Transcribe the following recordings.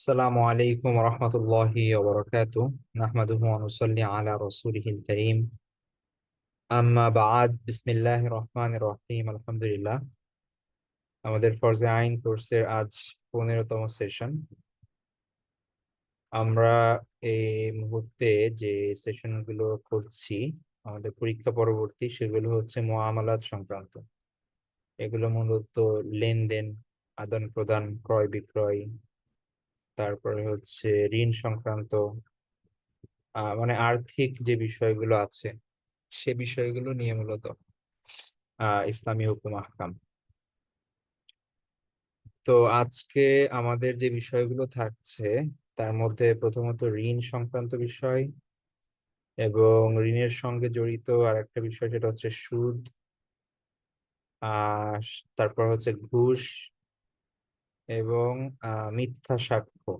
আসসালামু আলাইকুম রহমতুল্লাহি ওবরাকাতুহ। নাহমাদুহু ওয়া নুসাল্লি আলা রাসূলিহিল কারীম। আম্মা বা'দ, বিসমিল্লাহির রহমানির রহিম। আলহামদুলিল্লাহ। আমাদের ফরজে আইন কোর্সের আজ 15তম সেশন। আমরা এই মুহূর্তে যে সেশন গুলো করছি আমাদের পরীক্ষা পরবর্তী, সেগুলো হচ্ছে মুআমালাত সংক্রান্ত। এগুলো মূলত লেনদেন, আদান প্রদান, ক্রয় বিক্রয়, তারপরে হচ্ছে ঋণ সংক্রান্ত, মানে আর্থিক যে বিষয়গুলো আছে সে বিষয়গুলো নিয়ে মূলত ইসলামী হুকুম আহকাম। তো আজকে আমাদের যে বিষয়গুলো থাকছে তার মধ্যে প্রথমত ঋণ সংক্রান্ত বিষয়, এবং ঋণের সঙ্গে জড়িত আরেকটা বিষয় যেটা হচ্ছে সুদ, আহ তারপর হচ্ছে ঘুষ এবং মিথ্যা সাক্ষ্য।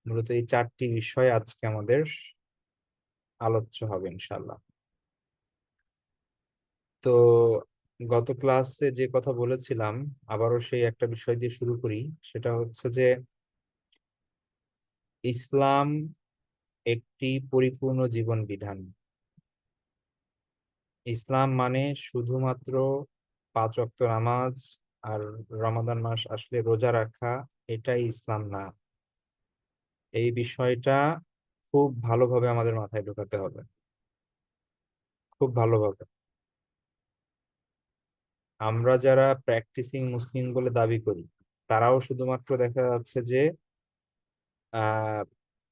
মূলত এই চারটি বিষয় আজকে আমাদের আলোচ্য হবে ইনশাল্লাহ। তো গত ক্লাসে যে কথা বলেছিলাম, আবারও সেই একটা বিষয় দিয়ে শুরু করি। সেটা হচ্ছে যে ইসলাম একটি পরিপূর্ণ জীবন বিধান। ইসলাম মানে শুধুমাত্র 5 ওয়াক্ত নামাজ আর রমাদান মাস আসলে রোজা রাখা, এটাই ইসলাম না। এই বিষয়টা খুব ভালোভাবে আমাদের মাথায় ঢোকাতে হবে, খুব ভালোভাবে। আমরা যারা প্র্যাকটিসিং মুসলিম বলে দাবি করি, তারাও শুধুমাত্র আহ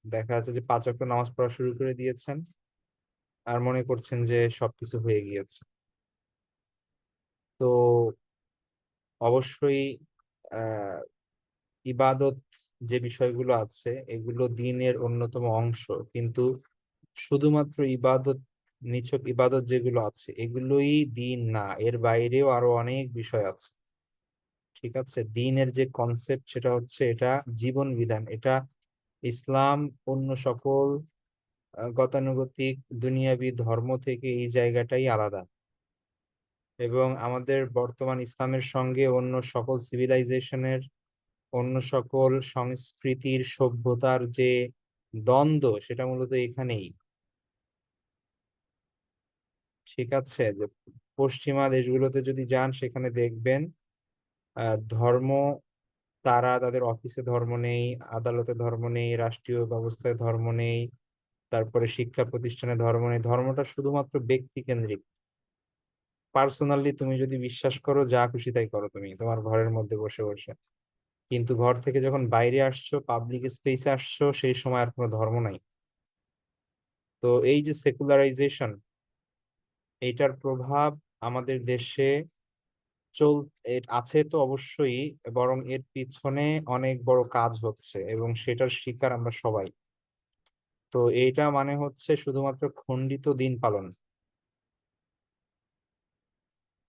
দেখা যাচ্ছে যে 5 ওয়াক্ত নামাজ পড়া শুরু করে দিয়েছেন আর মনে করছেন যে সবকিছু হয়ে গিয়েছে। তো অবশ্যই আহ ইবাদত যে বিষয়গুলো আছে এগুলো দিনের অন্যতম অংশ, কিন্তু শুধুমাত্র ইবাদত, নিছক ইবাদত যেগুলো আছে এগুলোই দিন না, এর বাইরেও আরো অনেক বিষয় আছে। ঠিক আছে, দিনের যে কনসেপ্ট সেটা হচ্ছে এটা জীবন বিধান। এটা ইসলাম অন্য সকল গতানুগতিক দুনিয়াবি ধর্ম থেকে এই জায়গাটাই আলাদা। এবং আমাদের বর্তমান ইসলামের সঙ্গে অন্য সকল সিভিলাইজেশনের, অন্য সকল সংস্কৃতির সভ্যতার যে দ্বন্দ্ব সেটা মূলত এখানেই। ঠিক আছে, যে পশ্চিমা দেশগুলোতে যদি যান সেখানে দেখবেন ধর্ম, তারা তাদের অফিসে ধর্ম নেই, আদালতে ধর্ম নেই, রাষ্ট্রীয় ব্যবস্থায় ধর্ম নেই, তারপরে শিক্ষা প্রতিষ্ঠানে ধর্ম নেই। ধর্মটা শুধুমাত্র ব্যক্তি কেন্দ্রিক। পার্সোনালি তুমি যদি বিশ্বাস করো, যা খুশি তাই করো তুমি তোমার ঘরের মধ্যে বসে বসে। কিন্তু ঘর থেকে যখন বাইরে আসছো, পাবলিক স্পেসে আসছো, সেই সময় আর কোনো ধর্ম নাই। তো এই যে সেকুলারাইজেশন, এইটার প্রভাব আমাদের দেশে চল আছে তো অবশ্যই, বরং এর পিছনে অনেক বড় কাজ হচ্ছে এবং সেটার শিকার আমরা সবাই। তো এইটা মানে হচ্ছে শুধুমাত্র খণ্ডিত দিন পালন।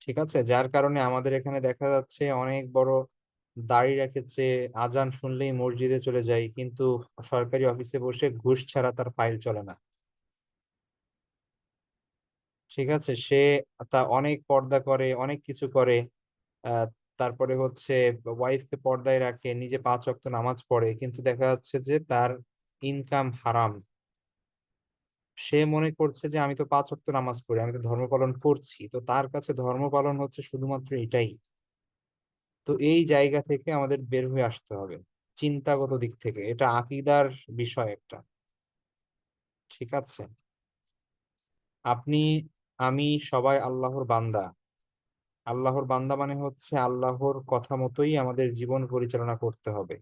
ঠিক আছে, যার কারণে আমাদের এখানে দেখা যাচ্ছে অনেক বড় দাড়ি রেখেছে, আজান শুনলেই মসজিদে চলে যায়, কিন্তু সরকারি অফিসে বসে ঘুষ ছাড়া তার ফাইল চলে না। ঠিক আছে, সে তা অনেক পর্দা করে, অনেক কিছু করে। আহ তারপরে হচ্ছে ওয়াইফকে পর্দায় রাখে, নিজে 5 ওয়াক্ত নামাজ পড়ে, কিন্তু দেখা যাচ্ছে যে তার ইনকাম হারাম। সে মনে করছে যে আমি তো 5 ওয়াক্ত নামাজ পড়ি, আমি তো ধর্ম পালন করছি, তো তার কাছে ধর্ম পালন হচ্ছে শুধুমাত্র এটাই। তো এই জায়গা থেকে আমাদের বের হয়ে আসতে হবে। চিন্তাগত দিক থেকে এটা আকীদার বিষয় একটা। ঠিক আছে, আপনি, আমি সবাই আল্লাহর বান্দা। আল্লাহর বান্দা মানে হচ্ছে আল্লাহর কথা মতোই আমাদের জীবন পরিচালনা করতে হবে।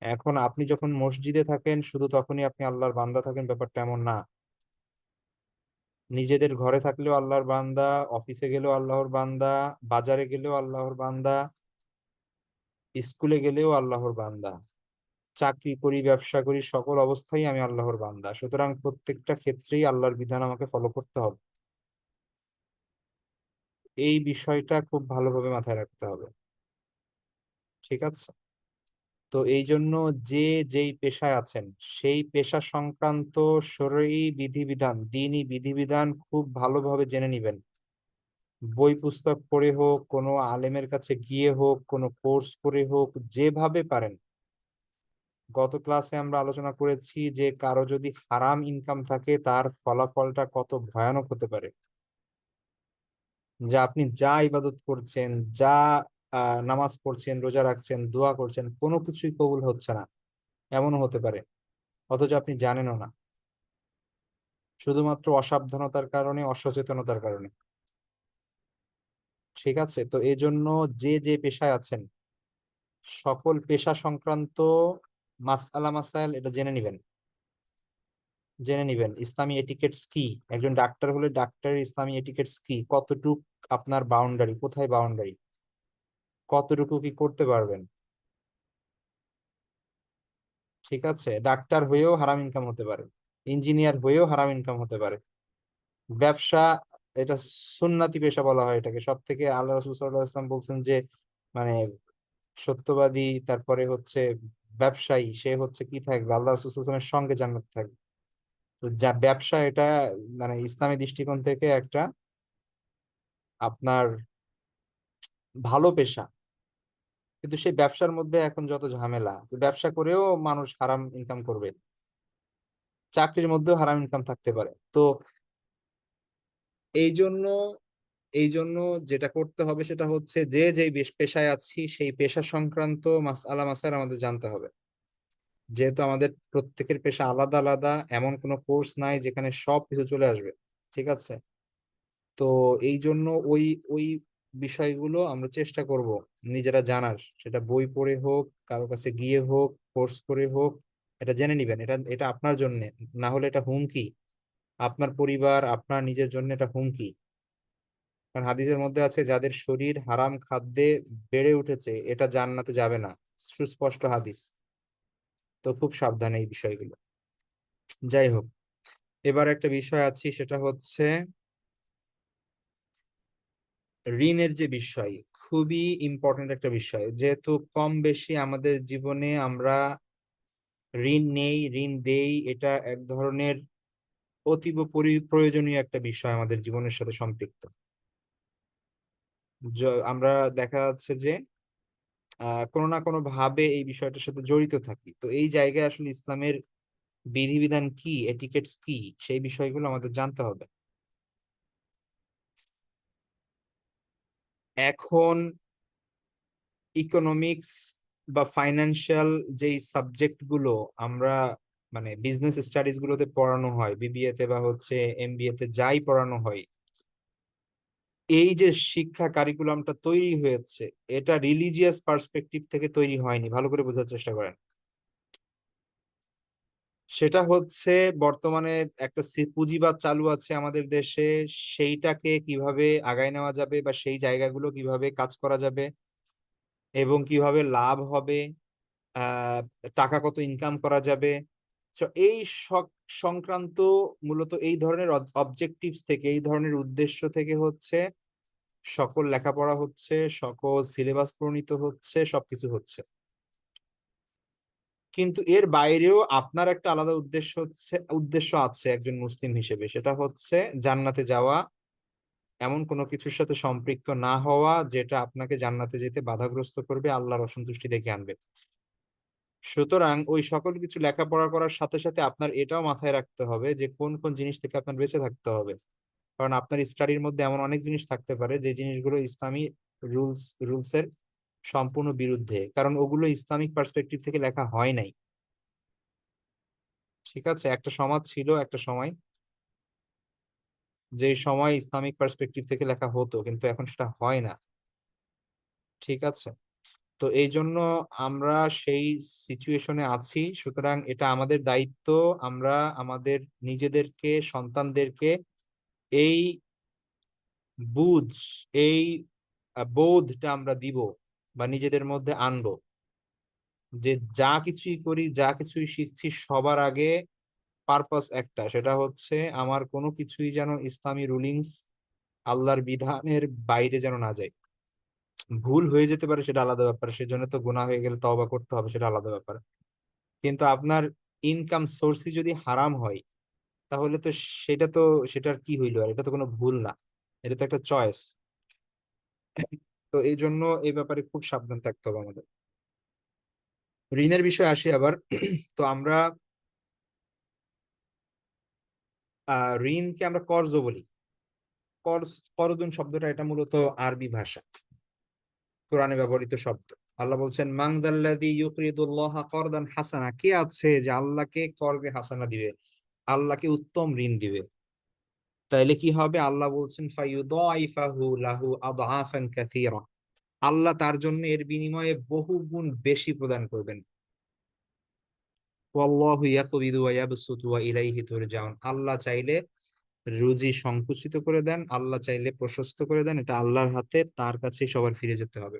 এখন আপনি যখন মসজিদে থাকেন শুধু তখনই আপনি আল্লাহর বান্দা থাকেন, ব্যাপারটা এমন না। নিজেদের ঘরে থাকলেও আল্লাহর বান্দা, অফিসে গেলেও আল্লাহর বান্দা, বাজারে গেলেও আল্লাহর বান্দা, স্কুলে গেলেও আল্লাহর বান্দা, চাকরি করি, ব্যবসা করি, সকল অবস্থায় আমি আল্লাহর বান্দা। সুতরাং প্রত্যেকটা ক্ষেত্রেই আল্লাহর বিধান আমাকে ফলো করতে হবে। এই বিষয়টা খুব ভালোভাবে মাথায় রাখতে হবে। ঠিক আছে, তো এই জন্য যে যেই পেশায় আছেন সেই পেশা সংক্রান্ত শরঈ বিধিবিধান, দ্বীনি বিধিবিধান খুব ভালোভাবে জেনে নিবেন। বই পুস্তক পড়ে হোক, কোনো আলেমের কাছে গিয়ে হোক, কোনো কোর্স করে হোক, যেভাবে পারেন গত ক্লাসে আমরা আলোচনা করেছি যে কারো যদি হারাম ইনকাম থাকে তার ফলাফলটা কত ভয়ানক হতে পারে। যে আপনি যা ইবাদত করছেন, যা নামাজ পড়ছেন, রোজা রাখছেন, দোয়া করছেন, কোনো কিছুই কবুল হচ্ছে না, এমনও হতে পারে, অথচ আপনি জানেনও না, শুধুমাত্র অসাবধানতার কারণে, অসচেতনতার কারণে। ঠিক আছে, তো এই জন্য যে যে পেশায় আছেন, সকল পেশা সংক্রান্ত মাসআলা মাসাইল এটা জেনে নিবেন। ইসলামী এটিকেটস কি, একজন ডাক্তার হলে ডাক্তারের ইসলামী এটিকেটস কি, কতটুক আপনার বাউন্ডারি, কোথায় বাউন্ডারি, কতটুকু কি করতে পারবেন। ঠিক আছে, ডাক্তার হয়েও হারাম ইনকাম হতে পারে, ইঞ্জিনিয়ার হয়েও হারাম ইনকাম হতে পারে। ব্যবসা, এটা সুন্নতি পেশা বলা হয় এটাকে। সব থেকে আল্লাহ রাসূল সাল্লাল্লাহু আলাইহি ওয়াসাল্লাম বলছেন যে মানে সত্যবাদী, তারপরে হচ্ছে ব্যবসায়ী, সে হচ্ছে কি থাকবে, আল্লাহ রাসূল সাল্লাল্লাহু আলাইহি ওয়াসাল্লামের সঙ্গে জান্নাত থাকবে। তো যা ব্যবসা, এটা মানে ইসলামী দৃষ্টিকোণ থেকে একটা আপনার ভালো পেশা, কিন্তু সেই ব্যবসার মধ্যে এখন যত ঝামেলা, তো ব্যবসা করেও মানুষ হারাম ইনকাম করবে, চাকরির মধ্যেও হারাম ইনকাম থাকতে পারে। তো এই জন্য এই জন্য যেটা করতে হবে সেটা হচ্ছে যে যেই পেশায় আছি সেই পেশা সংক্রান্ত মাসআলা মাসাইল আমাদের জানতে হবে। যেহেতু আমাদের প্রত্যেকের পেশা আলাদা আলাদা, এমন কোনো কোর্স নাই যেখানে সব কিছু চলে আসবে। ঠিক আছে, তো এই জন্য ওই ওই বিষয়গুলো আমরা চেষ্টা করব নিজেরা জানার, সেটা বই পড়ে হোক, কারো কাছে গিয়ে হোক, কোর্স করে হোক, এটা জেনে নিবেন। এটা এটা আপনার জন্য, না হলে এটা হুমকি, আপনার পরিবার, আপনার নিজের জন্য এটা হুমকি। কারণ হাদিসের মধ্যে আছে যাদের শরীর হারাম খাদ্যে বেড়ে উঠেছে এটা জান্নাতে যাবে না, সুস্পষ্ট হাদিস। তো খুব সাবধানে এই বিষয়গুলো। যাই হোক, এবার একটা বিষয় আছে, সেটা হচ্ছে ঋণের যে বিষয়, খুবই ইম্পর্টেন্ট একটা বিষয়। যেহেতু কম বেশি আমাদের জীবনে আমরা ঋণ নেই, ঋণ দেই, এটা এক ধরনের অতীব প্রয়োজনীয় একটা বিষয় আমাদের জীবনের সাথে সম্পৃক্ত। আমরা দেখা যাচ্ছে যে কোনো না কোনো ভাবে এই বিষয়টার সাথে জড়িত থাকি। তো এই জায়গায় আসলে ইসলামের বিধিবিধান কি, এটিকেটস কি, সেই বিষয়গুলো আমাদের জানতে হবে। এখন ইকোনমিক্স বা ফাইন্যান্সিয়াল যেই সাবজেক্ট গুলো আমরা মানে বিজনেস স্টাডিজ গুলোতে পড়ানো হয়, বিবিএ তে বা হচ্ছে এমবিএ তে যাই পড়ানো হয়, এই যে শিক্ষা কারিকুলামটা তৈরি হয়েছে, এটা রিলিজিয়াস পার্সপেক্টিভ থেকে তৈরি হয়নি। ভালো করে বোঝার চেষ্টা করেন। সেটা হচ্ছে বর্তমানে একটা পুঁজিবাদ চালু আছে আমাদের দেশে, সেইটাকে কিভাবে আগায় নেওয়া যাবে বা সেই জায়গাগুলো কিভাবে কাজ করা যাবে এবং কিভাবে লাভ হবে, আহ টাকা কত ইনকাম করা যাবে। তো এই সংক্রান্ত মূলত এই ধরনের অবজেক্টিভস থেকে, এই ধরনের উদ্দেশ্য থেকে হচ্ছে সকল লেখাপড়া হচ্ছে, সকল সিলেবাস প্রণীত হচ্ছে, সবকিছু হচ্ছে। কিন্তু এর বাইরেও আপনার একটা আলাদা উদ্দেশ্য আছে একজন মুসলিম হিসেবে, সেটা হচ্ছে জান্নাতে যাওয়া, এমন কোনো কিছুর সাথে সম্পৃক্ত না হওয়া যেটা আপনাকে জান্নাতে যেতে বাধাগ্রস্ত করবে, আল্লাহর অসন্তুষ্টি ডেকে আনবে। সুতরাং ওই সকল কিছু লেখাপড়া করার সাথে সাথে আপনার এটাও মাথায় রাখতে হবে যে কোন কোন জিনিস থেকে আপনার বেঁচে থাকতে হবে। কারণ আপনার স্টাডির মধ্যে এমন অনেক জিনিস থাকতে পারে যে জিনিসগুলো ইসলামী রুলসের সম্পূর্ণ বিরুদ্ধে, কারণ ওগুলো ইসলামিক পার্সপেক্টিভ থেকে লেখা হয় নাই। ঠিক আছে, একটা সমাজ ছিল একটা সময়, যে সময় ইসলামিক পার্সপেক্টিভ থেকে লেখা হতো, কিন্তু এখন সেটা হয় না। ঠিক আছে, তো এই জন্য আমরা সেই সিচুয়েশনে আছি। সুতরাং এটা আমাদের দায়িত্ব, আমরা আমাদের নিজেদেরকে, সন্তানদেরকে এই বুঝ, এই বোধটা আমরা দিব বা নিজেদের মধ্যে আনবো যে যা কিছুই করি, যা কিছুই শিখছি, সবার আগে পারপাস একটা, সেটা হচ্ছে আমার কোনো কিছুই যেন ইসলামী রুলিংস, আল্লাহর বিধানের বাইরে যেন না যায়। ভুল হয়ে যেতে পারে, সেটা আলাদা ব্যাপার, সেজন্য তো গুনাহ হয়ে গেলে তওবা করতে হবে, সেটা আলাদা ব্যাপার। কিন্তু আপনার ইনকাম সোর্সই যদি হারাম হয়, তাহলে তো সেটা তো, সেটার কি হইলো, আর এটা তো কোনো ভুল না, এটা তো একটা চয়েস। তো এই জন্য এই ব্যাপারে খুব সাবধান থাকতে হবে আমাদের। ঋণের বিষয়ে আসি আবার। তো আমরা ঋণকে আমরা কর্জ বলি। কর্জ, করদুন শব্দটা এটা মূলত আরবি ভাষা, কোরআনে ব্যবহৃত শব্দ। আল্লাহ বলছেন মান যাল্লাযী ইউকরিদুল্লাহা করদান হাসানা, কে আছে যে আল্লাহকে করদে হাসানা দিবে, আল্লাহকে উত্তম ঋণ দিবে। তাইলে কি হবে? আল্লাহ বলছেন ফায়ুদাইফাহু লাহু আদআফান কাসীরা, আল্লাহ তার জন্য এর বিনিময়ে বহু গুণ বেশি প্রদান করবেন। ওয়াল্লাহু ইয়াকবিদু ওয়া ইয়াবসুতু ওয়া ইলাইহি তুরজাউন, আল্লাহ চাইলে রুজি সংকুচিত করে দেন, আল্লাহ চাইলে প্রশস্ত করে দেন, এটা আল্লাহর হাতে, তার কাছেই সবার ফিরে যেতে হবে।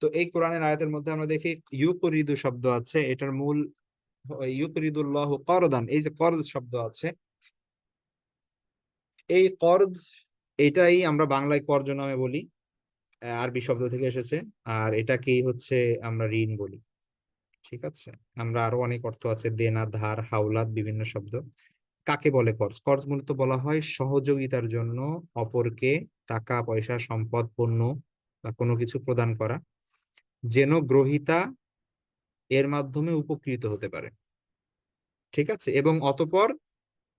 তো এই কোরআনের আয়াতের মধ্যে আমরা দেখি ইউকরিদু শব্দ আছে, এটার মূল ইউকরিদুল্লাহু করদান, এই যে করদ শব্দ আছে, এই করদ, এটাই আমরা বাংলায় কর্জ নামে বলি, আরবি শব্দ থেকে এসেছে। আর এটাকেই হচ্ছে আমরা ঋণ বলি। ঠিক আছে, আমরা আরো অনেক অর্থ আছে, দেনা, ধার, হাওলাত, বিভিন্ন শব্দ। কাকে বলে কর্জ? কর্জ মূলত বলা হয় সহযোগিতার জন্য অপরকে টাকা পয়সা সম্পদ পণ্য বা কোনো কিছু প্রদান করা, যেন গ্রহীতা এর মাধ্যমে উপকৃত হতে পারে। ঠিক আছে, এবং অতঃপর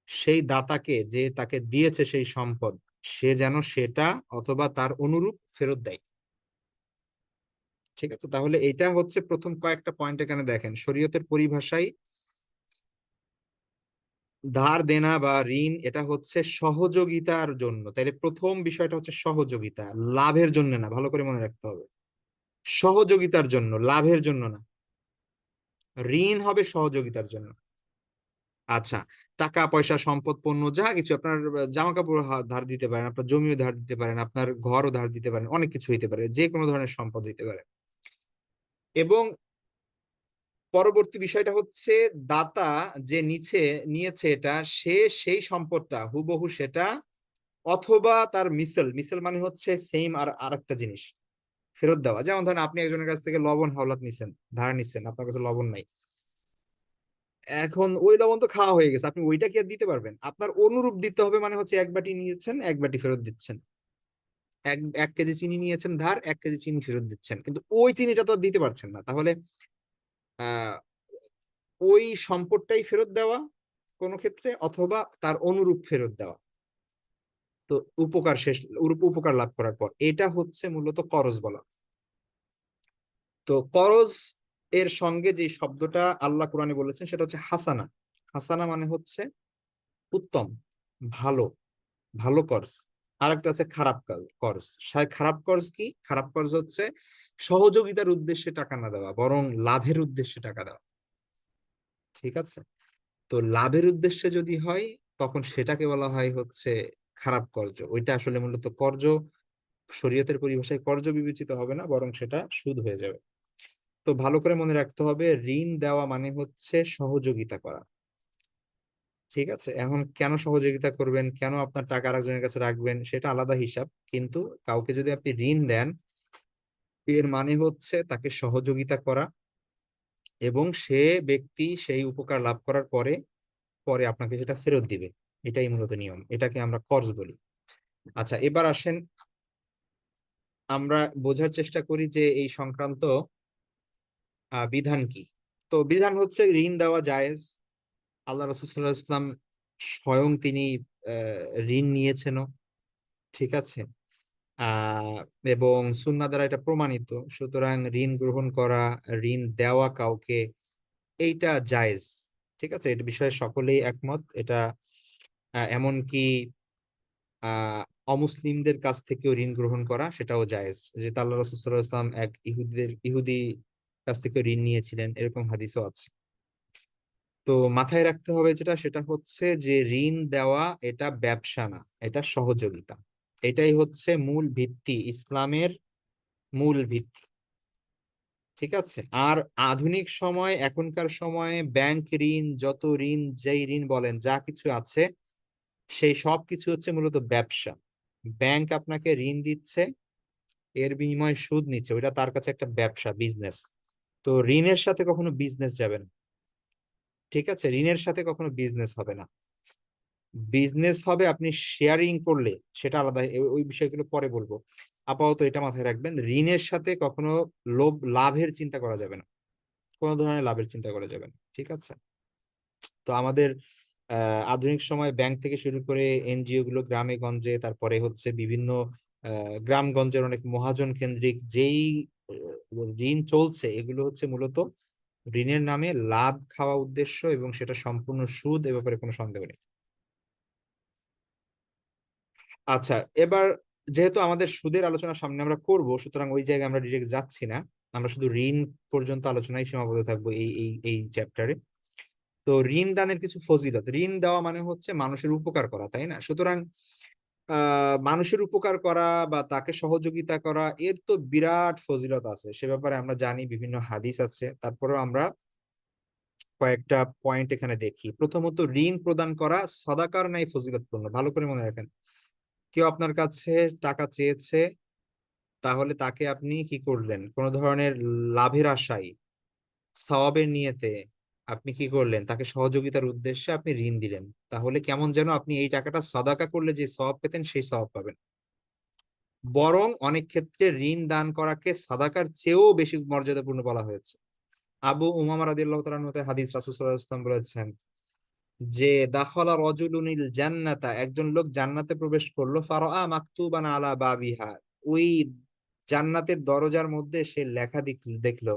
সেই দাতাকে, যে তাকে দিয়েছে সেই সম্পদ, সে যেন সেটা অথবা তার অনুরূপ ফেরত দেয়। ঠিক আছে, তাহলে এটা হচ্ছে প্রথম কয়েকটা পয়েন্ট। এখানে দেখেন শরীয়তের পরিভাষায় ধার দেনা বা ঋণ এটা হচ্ছে সহযোগিতার জন্য। তাইলে প্রথম বিষয়টা হচ্ছে সহযোগিতা, লাভের জন্য না, ভালো করে মনে রাখতে হবে। সহযোগিতার জন্য, লাভের জন্য না। ঋণ হবে সহযোগিতার জন্য। আচ্ছা, টাকা পয়সা সম্পদ পণ্য যা কিছু, আপনার জামা কাপড় ধার দিতে পারেন, আপনার জমিও ধার দিতে পারেন, আপনার ঘরও ধার দিতে পারেন, অনেক কিছু হইতে পারে, যে কোনো ধরনের সম্পদ হইতে পারে। এবং পরবর্তী বিষয়টা হচ্ছে দাতা যে নিয়েছে এটা, সে সেই সম্পদটা হুবহু সেটা অথবা তার মিসেল, মিসেল মানে হচ্ছে সেম আর আরেকটা জিনিস ফেরত দেওয়া। যেমন ধরেন আপনি একজনের কাছ থেকে লবণ হাওলাত নিছেন, ধার নিচ্ছেন, আপনার কাছে লবণ নাই, এখন ওই লবণ তো খাওয়া হয়ে গেছে, আপনি ওইটা কি আর দিতে পারবেন? আপনার অনুরূপ দিতে হবে, মানে হচ্ছে এক বাটি নিয়েছেন এক বাটি ফেরত দিচ্ছেন, এক এক কেজি চিনি নিয়েছেন ধার, এক কেজি চিনি ফেরত দিচ্ছেন, কিন্তু ওই চিনিটা তো আর দিতে পারছেন না। তাহলে আহ ওই সম্পদটাই ফেরত দেওয়া কোন ক্ষেত্রে, অথবা তার অনুরূপ ফেরত দেওয়া। তো উপকার শেষ, উপকার লাভ করার পর, এটা হচ্ছে মূলত করজ বলা। তো করজ এর সঙ্গে যে শব্দটা আল্লাহ কোরআনে বলেছেন সেটা হচ্ছে হাসানা। হাসানা মানে হচ্ছে উত্তম, ভালো, ভালো কর্জ। আর একটা আছে খারাপ কর্জ। খারাপ কর্জ কি? খারাপ কর্জ হচ্ছে সহযোগিতার উদ্দেশ্যে টাকা না দেওয়া, বরং লাভের উদ্দেশ্যে টাকা দেওয়া। ঠিক আছে, তো লাভের উদ্দেশ্যে যদি হয় তখন সেটাকে বলা হয় হচ্ছে খারাপ কর্জ। ওইটা আসলে মূলত কর্জ, শরীয়তের পরিভাষায় কর্জ বিবেচিত হবে না, বরং সেটা সুদ হয়ে যাবে। তো ভালো করে মনে রাখতে হবে, ঋণ দেওয়া মানে হচ্ছে সহযোগিতা করা। ঠিক আছে, এখন কেন সহযোগিতা করবেন, কেন আপনার টাকা আরেকজনের কাছে রাখবেন, সেটা আলাদা হিসাব। কিন্তু কাউকে যদি আপনি ঋণ দেন, এর মানে হচ্ছে তাকে সহযোগিতা করা, এবং সে ব্যক্তি সেই উপকার লাভ করার পরে পরে আপনাকে সেটা ফেরত দিবে। এটাই মূলত নিয়ম, এটাকে আমরা কর্জ বলি। আচ্ছা, এবার আসেন আমরা বোঝার চেষ্টা করি যে এই সংক্রান্ত বিধান কি। তো বিধান হচ্ছে ঋণ দেওয়া জায়েজ। আল্লাহ রাসূল সাল্লাল্লাহু আলাইহি ওয়াসাল্লাম স্বয়ং তিনি ঋণ নিয়েছেনও। ঠিক আছে, আহ এবং সুন্নাহ দ্বারা এটা প্রমাণিত। সুতরাং ঋণ গ্রহণ করা, ঋণ দেওয়া কাউকে, এইটা জায়েজ। ঠিক আছে, এটা বিষয়ে সকলেই একমত। এটা এমনকি আহ অমুসলিমদের কাছ থেকেও ঋণ গ্রহণ করা সেটাও জায়েজ। যেটা আল্লাহ রাসূল সাল্লাল্লাহু আলাইহি ওয়াসাল্লাম এক ইহুদি কাছ থেকে ঋণ নিয়েছিলেন, এরকম হাদিসও আছে। তো মাথায় রাখতে হবে যেটা, সেটা হচ্ছে যে ঋণ দেওয়া এটা ব্যবসা না, এটা সহযোগিতা। এটাই হচ্ছে মূল ভিত্তি, ইসলামের মূল ভিত্তি। ঠিক আছে, আর আধুনিক সময়, এখনকার সময়ে ব্যাংক ঋণ, যত ঋণ, যেই ঋণ বলেন, যা কিছু আছে, সেই সব কিছু হচ্ছে মূলত ব্যবসা। ব্যাংক আপনাকে ঋণ দিচ্ছে, এর বিনিময়ে সুদ নিচ্ছে, ওইটা তার কাছে একটা ব্যবসা, বিজনেস। তো ঋণের সাথে কখনো বিজনেস যাবে না। ঠিক আছে, ঋণের সাথে কখনো বিজনেস হবে না। বিজনেস হবে আপনি শেয়ারিং করলে, সেটা আলাদা, ওই বিষয়গুলো পরে বলবো। আপাতত এটা মাথায় রাখবেন, ঋণের সাথে কখনো লাভের চিন্তা করা যাবে না। কোনো ধরনের লাভের চিন্তা করা যাবে না। ঠিক আছে? তো আমাদের আধুনিক সময় ব্যাংক থেকে শুরু করে এনজিও গুলো গ্রামে গঞ্জে, তারপরে হচ্ছে বিভিন্ন গ্রামগঞ্জের অনেক মহাজন কেন্দ্রিক যেই ঋণ চলছে, এগুলো হচ্ছে মূলত ঋণের নামে লাভ খাওয়া উদ্দেশ্য, এবং সেটা সম্পূর্ণ সুদ, এ ব্যাপারে কোনো সন্দেহ নেই। আচ্ছা, এবার যেহেতু আমাদের সুদের আলোচনা সামনে আমরা করব, সুতরাং ওই জায়গায় আমরা ডিরেক্ট যাচ্ছি না। আমরা শুধু ঋণ পর্যন্ত আলোচনায় সীমাবদ্ধ থাকবো এই চ্যাপ্টারে। তো ঋণ দানের কিছু ফজিলত, ঋণ দেওয়া মানে হচ্ছে মানুষের উপকার করা, তাই না? সুতরাং মানুষের উপকার করা বা তাকে সহযোগিতা করা, এর তো বিরাট ফজিলত আছে, সে ব্যাপারে আমরা জানি, বিভিন্ন হাদিস আছে। তারপরেও আমরা কয়েকটা পয়েন্ট এখানে দেখি। প্রথমত, ঋণ প্রদান করা সদাকার নাই ফজিলতপূর্ণ। ভালো করে মনে রাখেন, কেউ আপনার কাছে টাকা চেয়েছে, তাহলে তাকে আপনি কি করলেন? কোনো ধরনের লাভের আশায়, সওয়াবের নিয়তে আপনি কি করলেন? তাকে সহযোগিতার উদ্দেশ্যে আপনি ঋণ দিলেন। তাহলে কেমন যেন আপনি এই টাকাটা সাদাকা করলে যে সওয়াব পেতেন, সেই সওয়াব পাবেন। বরং অনেক ক্ষেত্রে ঋণ দান করাকে সাদাকার চেয়েও বেশি মর্যাদাপূর্ণ বলা হয়েছে। আবু উমামা রাদিয়াল্লাহু তাআলা আনহু হাদিস, রাসূল সাল্লাল্লাহু আলাইহি ওয়াসাল্লাম বলেছেন যে দাখালা রাজুলুনিল জান্নাতা, একজন লোক জান্নাতে প্রবেশ করলো, ফারাআ মাকতুবান আলা বাবিহা, ওই জান্নাতের দরজার মধ্যে সে লেখা দেখলো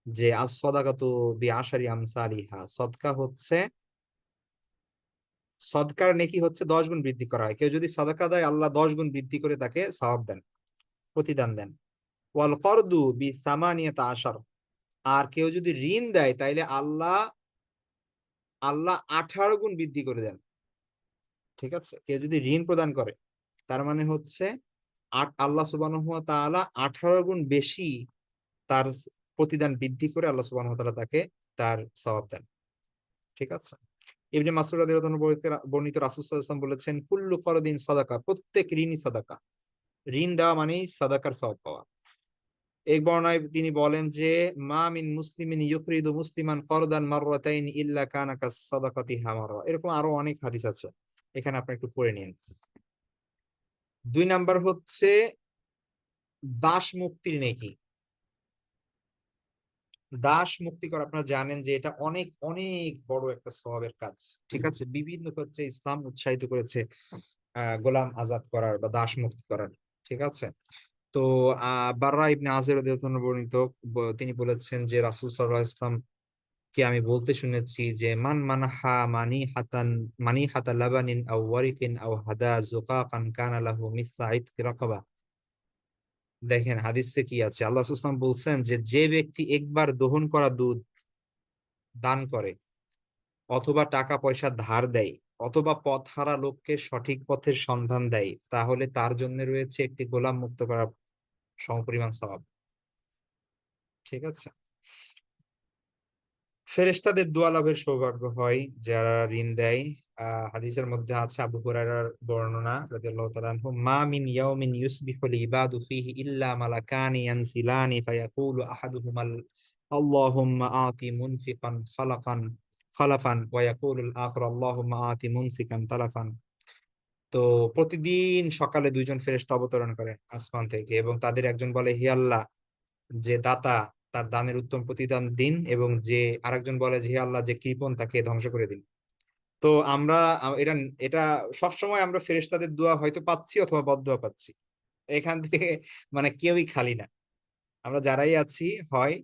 যে আস-সাদাকাতু বিআশারি আমসালিহা, সদকা হচ্ছে, সদকার নেকি হচ্ছে 10 গুণ বৃদ্ধি করা হয়। কেউ যদি সাদাকা দেয়, আল্লাহ 10 গুণ বৃদ্ধি করে তাকে সওয়াব দেন, প্রতিদান দেন। ওয়াল করদু বি সামানিয়াতা আশার, আর কেউ যদি ঋণ দেয়, তাইলে আল্লাহ আল্লাহ 18 গুণ বৃদ্ধি করে দেন। ঠিক আছে? কেউ যদি ঋণ প্রদান করে, তার মানে হচ্ছে আল্লাহ সুবহানাহু ওয়া তাআলা 18 গুণ বেশি তার প্রতিদান বৃদ্ধি করে আল্লাহ সুবহানাহু ওয়া তাআলা তাকে তার সওয়াব দেন। ঠিক আছে? ইবনে মাসউদ রাদিয়াল্লাহু আনহু বর্ণিত, রাসূল সাল্লাল্লাহু আলাইহি ওয়াসাল্লাম বলেছেন, কুল্লু করদিন সাদাকা, প্রত্যেক ঋণই সাদাকা। ঋণ দেওয়া মানেই সাদাকার সওয়াব পাওয়া। এক বর্ণনায় তিনি বলেন যে, মা মিন মুসলিমিন ইউকরিদু মুসলিমান করদান মাররাতাইন ইল্লা কানা কাস সাদাকাতি হামারা। এরকম আরো অনেক হাদিস আছে, এখানে আপনি একটু পড়ে নিন। 2 নাম্বার হচ্ছে দাস মুক্তির নেকি। দাস মুক্তি করা, আপনারা জানেন যে এটা অনেক অনেক বড় একটা সওয়াবের কাজ। ঠিক আছে? বিভিন্ন ক্ষেত্রে ইসলাম উৎসাহিত করেছে গোলাম আজাদ করার বা দাস মুক্তি করার। ঠিক আছে? তো বাররা ইবনে আযিব রাদিয়াল্লাহু আনহু বর্ণিত, তিনি বলেছেন যে রাসূল সাল্লাল্লাহু আলাইহি ওয়াসাল্লাম কে আমি বলতে শুনেছি যে, মান মানাহা মানি হাতা লাবানিন আও ওয়ারিকিন আও হাদা যুকাকান কানা লাহু মিসলা ইতকি রাকাবা। দেখেন হাদিসে কি আছে, আল্লাহ রাসূল সাল্লাল্লাহু আলাইহি ওয়াসাল্লাম বলছেন যে, যে ব্যক্তি একবার দহন করা দুধ দান করে, অথবা টাকা পয়সা ধার দেয়, অথবা পথহারা লোককে সঠিক পথের সন্ধান দেয়, তাহলে তার জন্য রয়েছে একটি গোলাম মুক্ত করার সমপরিমাণ সওয়াব। ঠিক আছে? ফেরেশতাদের দোয়া লাভের সৌভাগ্য হয় যারা ঋণ দেয়। হাদিসের মধ্যে আছে, আবু হুরায়রার বর্ণনা রাদিয়াল্লাহু তাআলা আনহু, মা মিন ইয়াউমিন ইউসবিহুল ইবাদু ফীহি ইল্লা মালাকানি ইয়ানসিলানি ফায়াকুলু আহাদুহুমাল আল্লাহুম্মা আতি মুনফিকান খালাফান ওয়া ইয়াকুলুল আখার আল্লাহুম্মা আতি মুমসিকান তালাফান। তো প্রতিদিন সকালে দুইজন ফেরেশতা অবতরণ করে আসমান থেকে, এবং তাদের একজন বলে, হে আল্লাহ, যে দাতা, তার দানের উত্তম প্রতিদান দিন, এবং যে আরেকজন বলে যে, হে আল্লাহ, যে কৃপণ, তাকে ধ্বংস করে দিন। তো আমরা এটা এটা সবসময় আমরা ফেরেশতাদের দোয়া হয়তো পাচ্ছি অথবা বদদোয়া পাচ্ছি। এখান থেকে মানে কেউই খালি না। আমরা যারাই আছি, হয়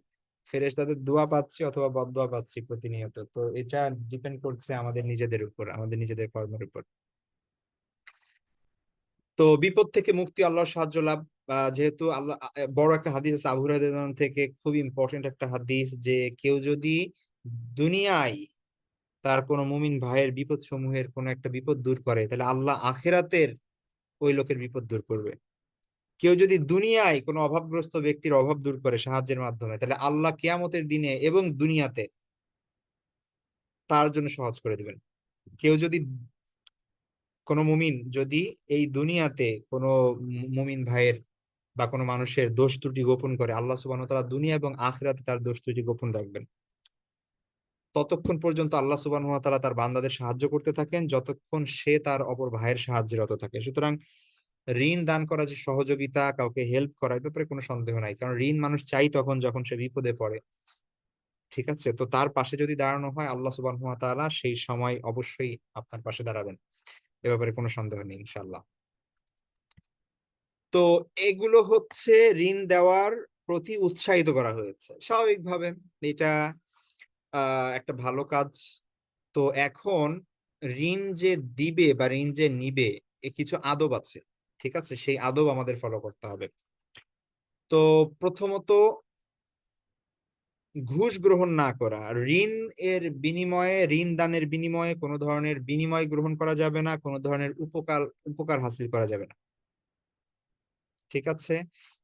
ফেরেশতাদের দোয়া পাচ্ছি অথবা বদদোয়া পাচ্ছি প্রতিনিয়ত। তো এটা ডিপেন্ড করছে আমাদের নিজেদের উপর, আমাদের নিজেদের কর্মের উপর। তো বিপদ থেকে মুক্তি, আল্লাহর সাহায্য লাভ, যেহেতু আল্লাহ বড় একটা হাদিস আছে আবু হুরায়রা রাদিয়াল্লাহু আনহু থেকে, খুব ইম্পর্টেন্ট একটা হাদিস, যে কেউ যদি দুনিয়ায় তার কোনো মুমিন ভাইয়ের বিপদ সমূহের কোনো একটা বিপদ দূর করে, তাহলে আল্লাহ আখিরাতের ওই লোকের বিপদ দূর করবে। কেউ যদি দুনিয়ায় কোনো অভাবগ্রস্ত ব্যক্তির অভাব দূর করে সাহায্যের মাধ্যমে, তাহলে আল্লাহ কিয়ামতের দিনে এবং দুনিয়াতে তার জন্য সহজ করে দিবেন। কেউ যদি, কোনো মুমিন যদি এই দুনিয়াতে কোনো মুমিন ভাইয়ের বা কোনো মানুষের দোষ ত্রুটি গোপন করে, আল্লাহ সুবহানাহু ওয়া তাআলা দুনিয়া এবং আখিরাতে তার দোষ ত্রুটি গোপন রাখবেন। ততক্ষণ পর্যন্ত আল্লাহ সুবহানাহু ওয়া তাআলা তার বান্দাদের সাহায্য করতে থাকেন, যতক্ষণ সে তার অপর ভাইয়ের সাহায্যে রত থাকে। সুতরাং ঋণ দান করা, যে সহযোগিতা, কাউকে হেল্প করা, এ ব্যাপারে কোনো সন্দেহ নাই। কারণ ঋণ মানুষ চাই তখন যখন সে বিপদে পড়ে। ঠিক আছে, তো তার পাশে যদি দাঁড়ানো হয় আল্লাহ সুবহানাহু ওয়া তাআলা সেই সময় অবশ্যই আপনার পাশে দাঁড়াবেন, এ ব্যাপারে কোনো সন্দেহ নেই ইনশাআল্লাহ। তো এগুলো হচ্ছে ঋণ দেওয়ার প্রতি উৎসাহিত করা হয়েছে স্বাভাবিকভাবে। এটা একটা ভালো কাজ। তো এখন ঋণ যে দিবে বা ঋণ যে নিবে, কিছু আদব আছে। ঠিক আছে, সেই আদব আমাদের ফলো করতে হবে। তো প্রথমত, ঘুষ গ্রহণ না করা। ঋণ এর বিনিময়ে, ঋণ দানের বিনিময়ে কোনো ধরনের বিনিময় গ্রহণ করা যাবে না, কোনো ধরনের উপকার উপকার হাসিল করা যাবে না। ঠিক আছে।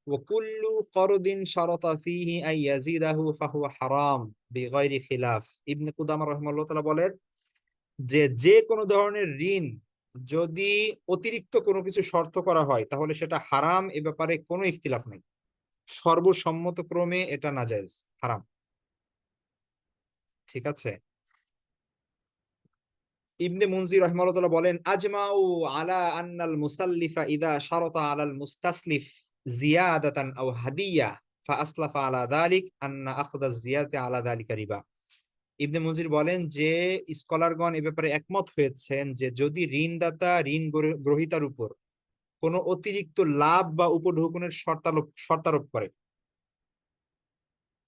ওয়াকুল্লু ফরদিন শারাতা ফীহি আন ইয়াজিদাহু ফাহুয়া হারাম বিগাইরি খিলাফ। ইবনে কুদামা রাহিমাহুল্লাহ তাআলা বলেন যে যে কোনো ধরনের ঋণ যদি অতিরিক্ত কোনো কিছু শর্ত করা হয় তাহলে সেটা হারাম, এ ব্যাপারে কোনো ইখতিলাফ নেই, সর্বসম্মতক্রমে এটা নাজায়েজ, হারাম। ঠিক আছে। ইবনে মুনজির রাহিমাহুল্লাহ তাআলা বলেন আজমাউ আলা আন্নাল মুসাল্লিফা ইদা শারাতা আলাল মুস্তাসলিফ জিয়াদাতান আও হাদিয়া ফাআসলাফা আলা যালিক আন্না আখযা জিয়াদাতি আলা যালিকা রিবা। ইবনে মুনজির বলেন যে স্কলারগণ এ ব্যাপারে একমত হয়েছেন যে যদি ঋণদাতা ঋণ গ্রহীতার উপর কোনো অতিরিক্ত লাভ বা উপঢৌকনের শর্তারোপ করে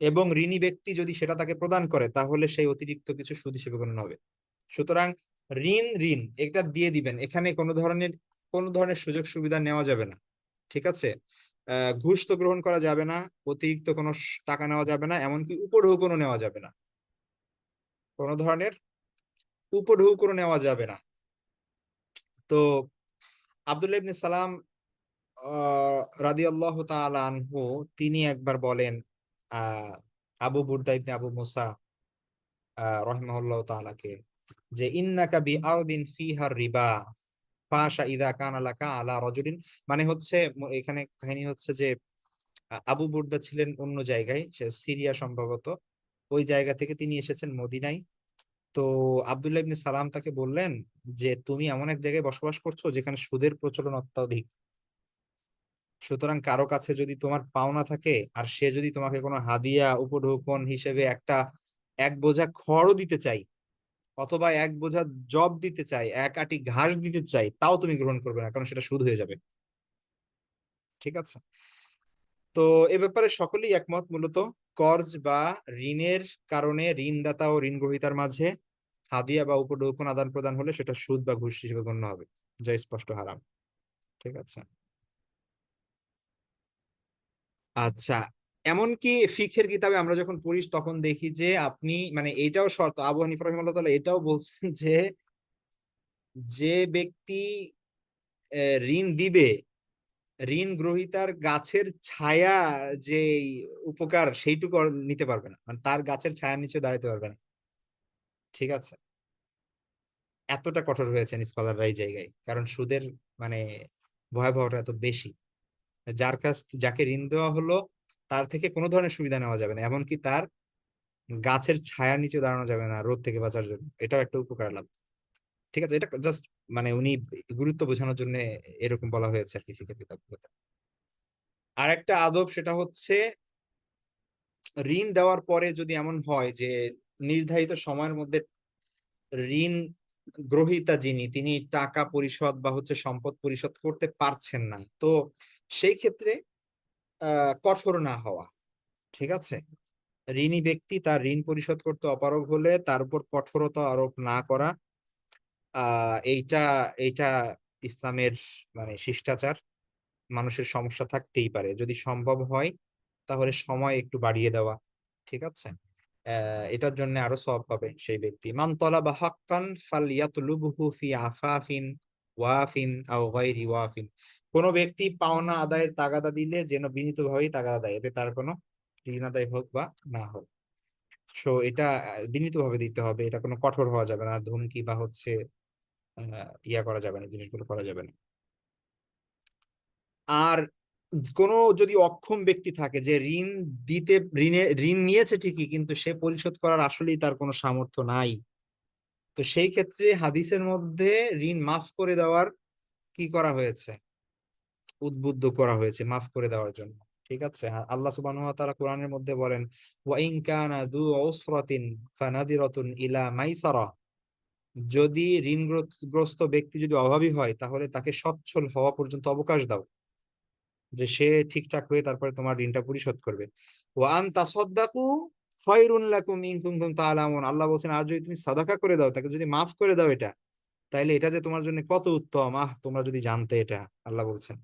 এবং ঋণী ব্যক্তি যদি সেটা তাকে প্রদান করে তাহলে সেই অতিরিক্ত কিছু সুদ হিসেবে গণ্য হবে। সুতরাং ঋণ ঋণ এটা দিয়ে দিবেন, এখানে কোনো ধরনের সুযোগ সুবিধা নেওয়া যাবে না। ঠিক আছে। ঘুষ তো গ্রহণ করা যাবে না, অতিরিক্ত কোনো টাকা নেওয়া যাবে না, এমনকি উপঢৌকনও নেওয়া যাবে না, কোনো ধরনের উপঢৌকনও নেওয়া যাবে না। তো আব্দুল্লাহ ইবনে সালাম রাদিয়াল্লাহু তাআলা আনহু, তিনি একবার বলেন আহ আবু বুরদা ইবনে আবু মুসা রাহিমাহুল্লাহ তাআলাকে, যে ইন্নাকা বিআরদিন ফিহা রিবা ফাশা ইযা কানা লাকা আলা রাজুলিন। মানে হচ্ছে এখানে কাহিনী হচ্ছে যে আবু বুরদা ছিলেন অন্য জায়গায়, সে সিরিয়া সম্ভবত, ওই জায়গা থেকে তিনি এসেছেন মদিনায়। তো আব্দুল্লাহ ইবনে সালাম তাকে বললেন যে তুমি এমন এক জায়গায় বসবাস করছো যেখানে সুদের প্রচলন অত্যাধিক। সুতরাং কারো কাছে যদি তোমার পাওনা থাকে আর সে যদি তোমাকে কোনো হাদিয়া উপঢৌকন হিসেবে এক বোঝা খড়ও দিতে চাই, অথবা এক বোঝা জব দিতে চাই, এক আটি ঘাস দিতে চাই, তাও তুমি গ্রহণ করবে না, কারণ সেটা সুদ হয়ে যাবে। ঠিক আছে। তো এ ব্যাপারে সকলেই একমত মূলত। কর্জ বা ঋণের কারণে ঋণদাতা ও ঋণ গ্রহীতার মাঝে হাদিয়া বা উপঢৌকন আদান প্রদান হলে সেটা সুদ বা ঘুষ হিসেবে গণ্য হবে, যা স্পষ্ট হারাম। ঠিক আছে। আচ্ছা, এমনকি ফিকহের কিতাবে আমরা যখন পড়ি তখন দেখি যে আপনি মানে এইটাও শর্ত, আবু হানিফা রাহিমাহুল্লাহ তাআলা এটাও বলছেন যে যে ব্যক্তি ঋণ দিবে, ঋণ গ্রহীতার গাছের ছায়া, যে উপকার সেইটুকু নিতে পারবে না, মানে তার গাছের ছায়ার নিচে দাঁড়াতে পারবে না। ঠিক আছে। এতটা কঠোর হয়েছেন স্কলাররা এই জায়গায়, কারণ সুদের মানে ভয়াবহতা এত বেশি। যাকে ঋণ দেওয়া হলো তার থেকে কোনো ধরনের সুবিধা নেওয়া যাবে না, এমনকি তার গাছের ছায়ার নিচে দাঁড়ানো যাবে না রোদ থেকে বাঁচার জন্য, এটাও একটা উপকার লাভ। ঠিক আছে, এটা জাস্ট মানে উনি গুরুত্ব বোঝানোর জন্য এরকম বলা হয়েছে আর কি ফিকহের কিতাবগুলোতে। আর একটা আদব, সেটা হচ্ছে ঋণ দেওয়ার পরে যদি এমন হয় যে নির্ধারিত সময়ের মধ্যে ঋণ গ্রহীতা যিনি, তিনি টাকা পরিশোধ বা হচ্ছে সম্পদ পরিশোধ করতে পারছেন না, তো সেই ক্ষেত্রে কঠোর না হওয়া। ঠিক আছে। ঋণী ব্যক্তি তার ঋণ পরিশোধ করতে অপারগ হলে তার উপর কঠোরতা আরোপ না করা, এইটা এইটা ইসলামের মানে শিষ্টাচার। মানুষের সমস্যা থাকতেই পারে, যদি সম্ভব হয় তাহলে সময় একটু বাড়িয়ে দেওয়া। ঠিক আছে। এটার জন্য আরো সওয়াব পাবে সেই ব্যক্তি। মান তালাবা হাক্কান ফালইয়াতলুবহু ফি আফাফিন ওয়াফিন আও গায়রি ওয়াফিন। কোন ব্যক্তি পাওনা আদায়ের তাগাদা দিলে যেন বিনীতভাবেই তাগাদা দেয়, এতে তার কোনো ঋণ আদায় হোক বা না হোক। সো এটা বিনীতভাবে দিতে হবে, এটা কোনো কঠোর হওয়া যাবে না, ধমকি বা হচ্ছে ইয়া করা যাবে না, জিনিসগুলো করা যাবে না। আর কোনো যদি অক্ষম ব্যক্তি থাকে যে দিতে ঋণ নিয়েছে ঠিকই কিন্তু সে পরিশোধ করার আসলেই তার কোনো সামর্থ্য নাই, তো সেই ক্ষেত্রে হাদিসের মধ্যে ঋণ মাফ করে দেওয়ার কি করা হয়েছে, উদ্বুদ্ধ করা হয়েছে মাফ করে দেওয়ার জন্য। ঠিক আছে, আল্লাহ সুবহানাহু ওয়া তাআলা কোরআনের মধ্যে বলেন, ওয়া ইন কানা যু উসরাতিন ফানাদিরাতুন ইলা মাইসারা, যদি ঋণগ্রস্ত ব্যক্তি যদি অভাবী হয় তাহলে তাকে সচ্ছল হওয়া পর্যন্ত অবকাশ দাও, যে সে ঠিকঠাক হয়ে তারপরে তোমার ঋণটা পরিশোধ করবে। ওয়া আন তাসাদ্দাকু খায়রুন লাকুম ইন কুনতুম তাআলামুন, আল্লাহ বলছেন আর যদি তুমি সাদাকা করে দাও, তাকে যদি মাফ করে দাও এটা, তাইলে এটা যে তোমার জন্য কত উত্তম, তোমরা যদি জানতে এটা, আল্লাহ বলছেন।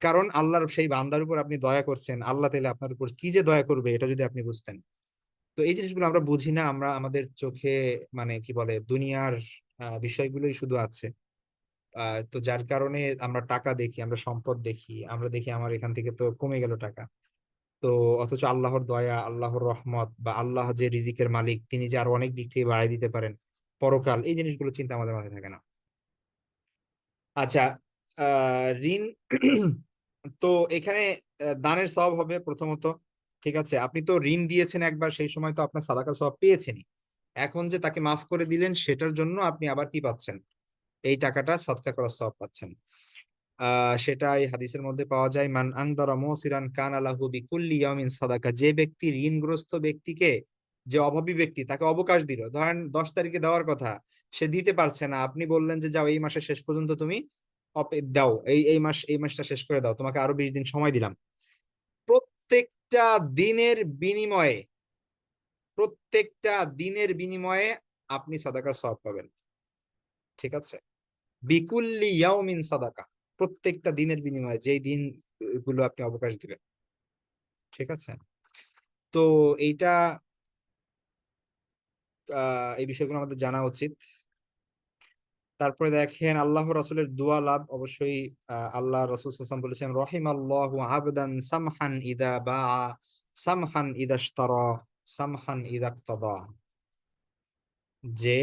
কারণ আল্লাহর সেই বান্দার উপর আপনি দয়া করছেন, আল্লাহ তাইলে আপনার উপর কি যে দয়া করবে এটা যদি আপনি বুঝতেন। তো এই জিনিসগুলো আমরা বুঝি না, আমরা আমাদের চোখে মানে কি বলে দুনিয়ার বিষয়গুলোই শুধু আছে। তো যার কারণে আমরা টাকা দেখি, আমরা সম্পদ দেখি, আমরা দেখি আমার এখান থেকে তো কমে গেল টাকা। তো অথচ আল্লাহর দয়া, আল্লাহর রহমত, বা আল্লাহ যে রিজিকের মালিক, তিনি যে আরো অনেক দিক থেকে বাড়াই দিতে পারেন, পরকাল, এই জিনিসগুলো চিন্তা আমাদের মাথায় থাকে না। আচ্ছা, ঋণ তো এখানে দানের সওয়াব হবে প্রথমত। ঠিক আছে, আপনি তো ঋণ দিয়েছেন একবার, সেই সময় তো আপনার সাদাকা সওয়াব পেয়েছেনই। এখন যে তাকে মাফ করে দিলেন, সেটার জন্য আপনি আবার কি পাচ্ছেন? এই টাকাটা সাদকা করার সওয়াব পাচ্ছেন। সেটা এই হাদিসের মধ্যে পাওয়া যায়, মান আনদারা মুসিরান কানা লাহু বিকুল্লি ইয়াউমিন সাদাকা, যে ব্যক্তি ঋণগ্রস্ত ব্যক্তিকে, যে অভাবী ব্যক্তি, তাকে অবকাশ দিল, ধরেন 10 তারিখে দেওয়ার কথা, সে দিতে পারছে না, আপনি বললেন যে যাও এই মাসের শেষ পর্যন্ত তুমি দাও, এই মাসটা শেষ করে দাও, তোমাকে আরো 20 দিন সময় দিলাম। প্রত্যেকটা দিনের বিনিময়ে, প্রত্যেকটা দিনের বিনিময়ে আপনি সাদাকার সওয়াব পাবেন। ঠিক আছে, বিকুল্লি ইয়াউমিন সাদাকা, প্রত্যেকটা দিনের বিনিময়ে, যেই দিন গুলো আপনি অবকাশ দিবেন। ঠিক আছে, তো এইটা এই বিষয়গুলো আমাদের জানা উচিত। তারপরে দেখেন আল্লাহ রাসূলের দোয়া লাভ অবশ্যই। আল্লাহ রাসূল সাল্লাল্লাহু আলাইহি ওয়াসাল্লাম বলেছেন, রহিমাল্লাহু আবদান সামহান ইদা বাআ, সামহান ইদা ইশতারা, সামহান ইদা ইক্তাদা, যে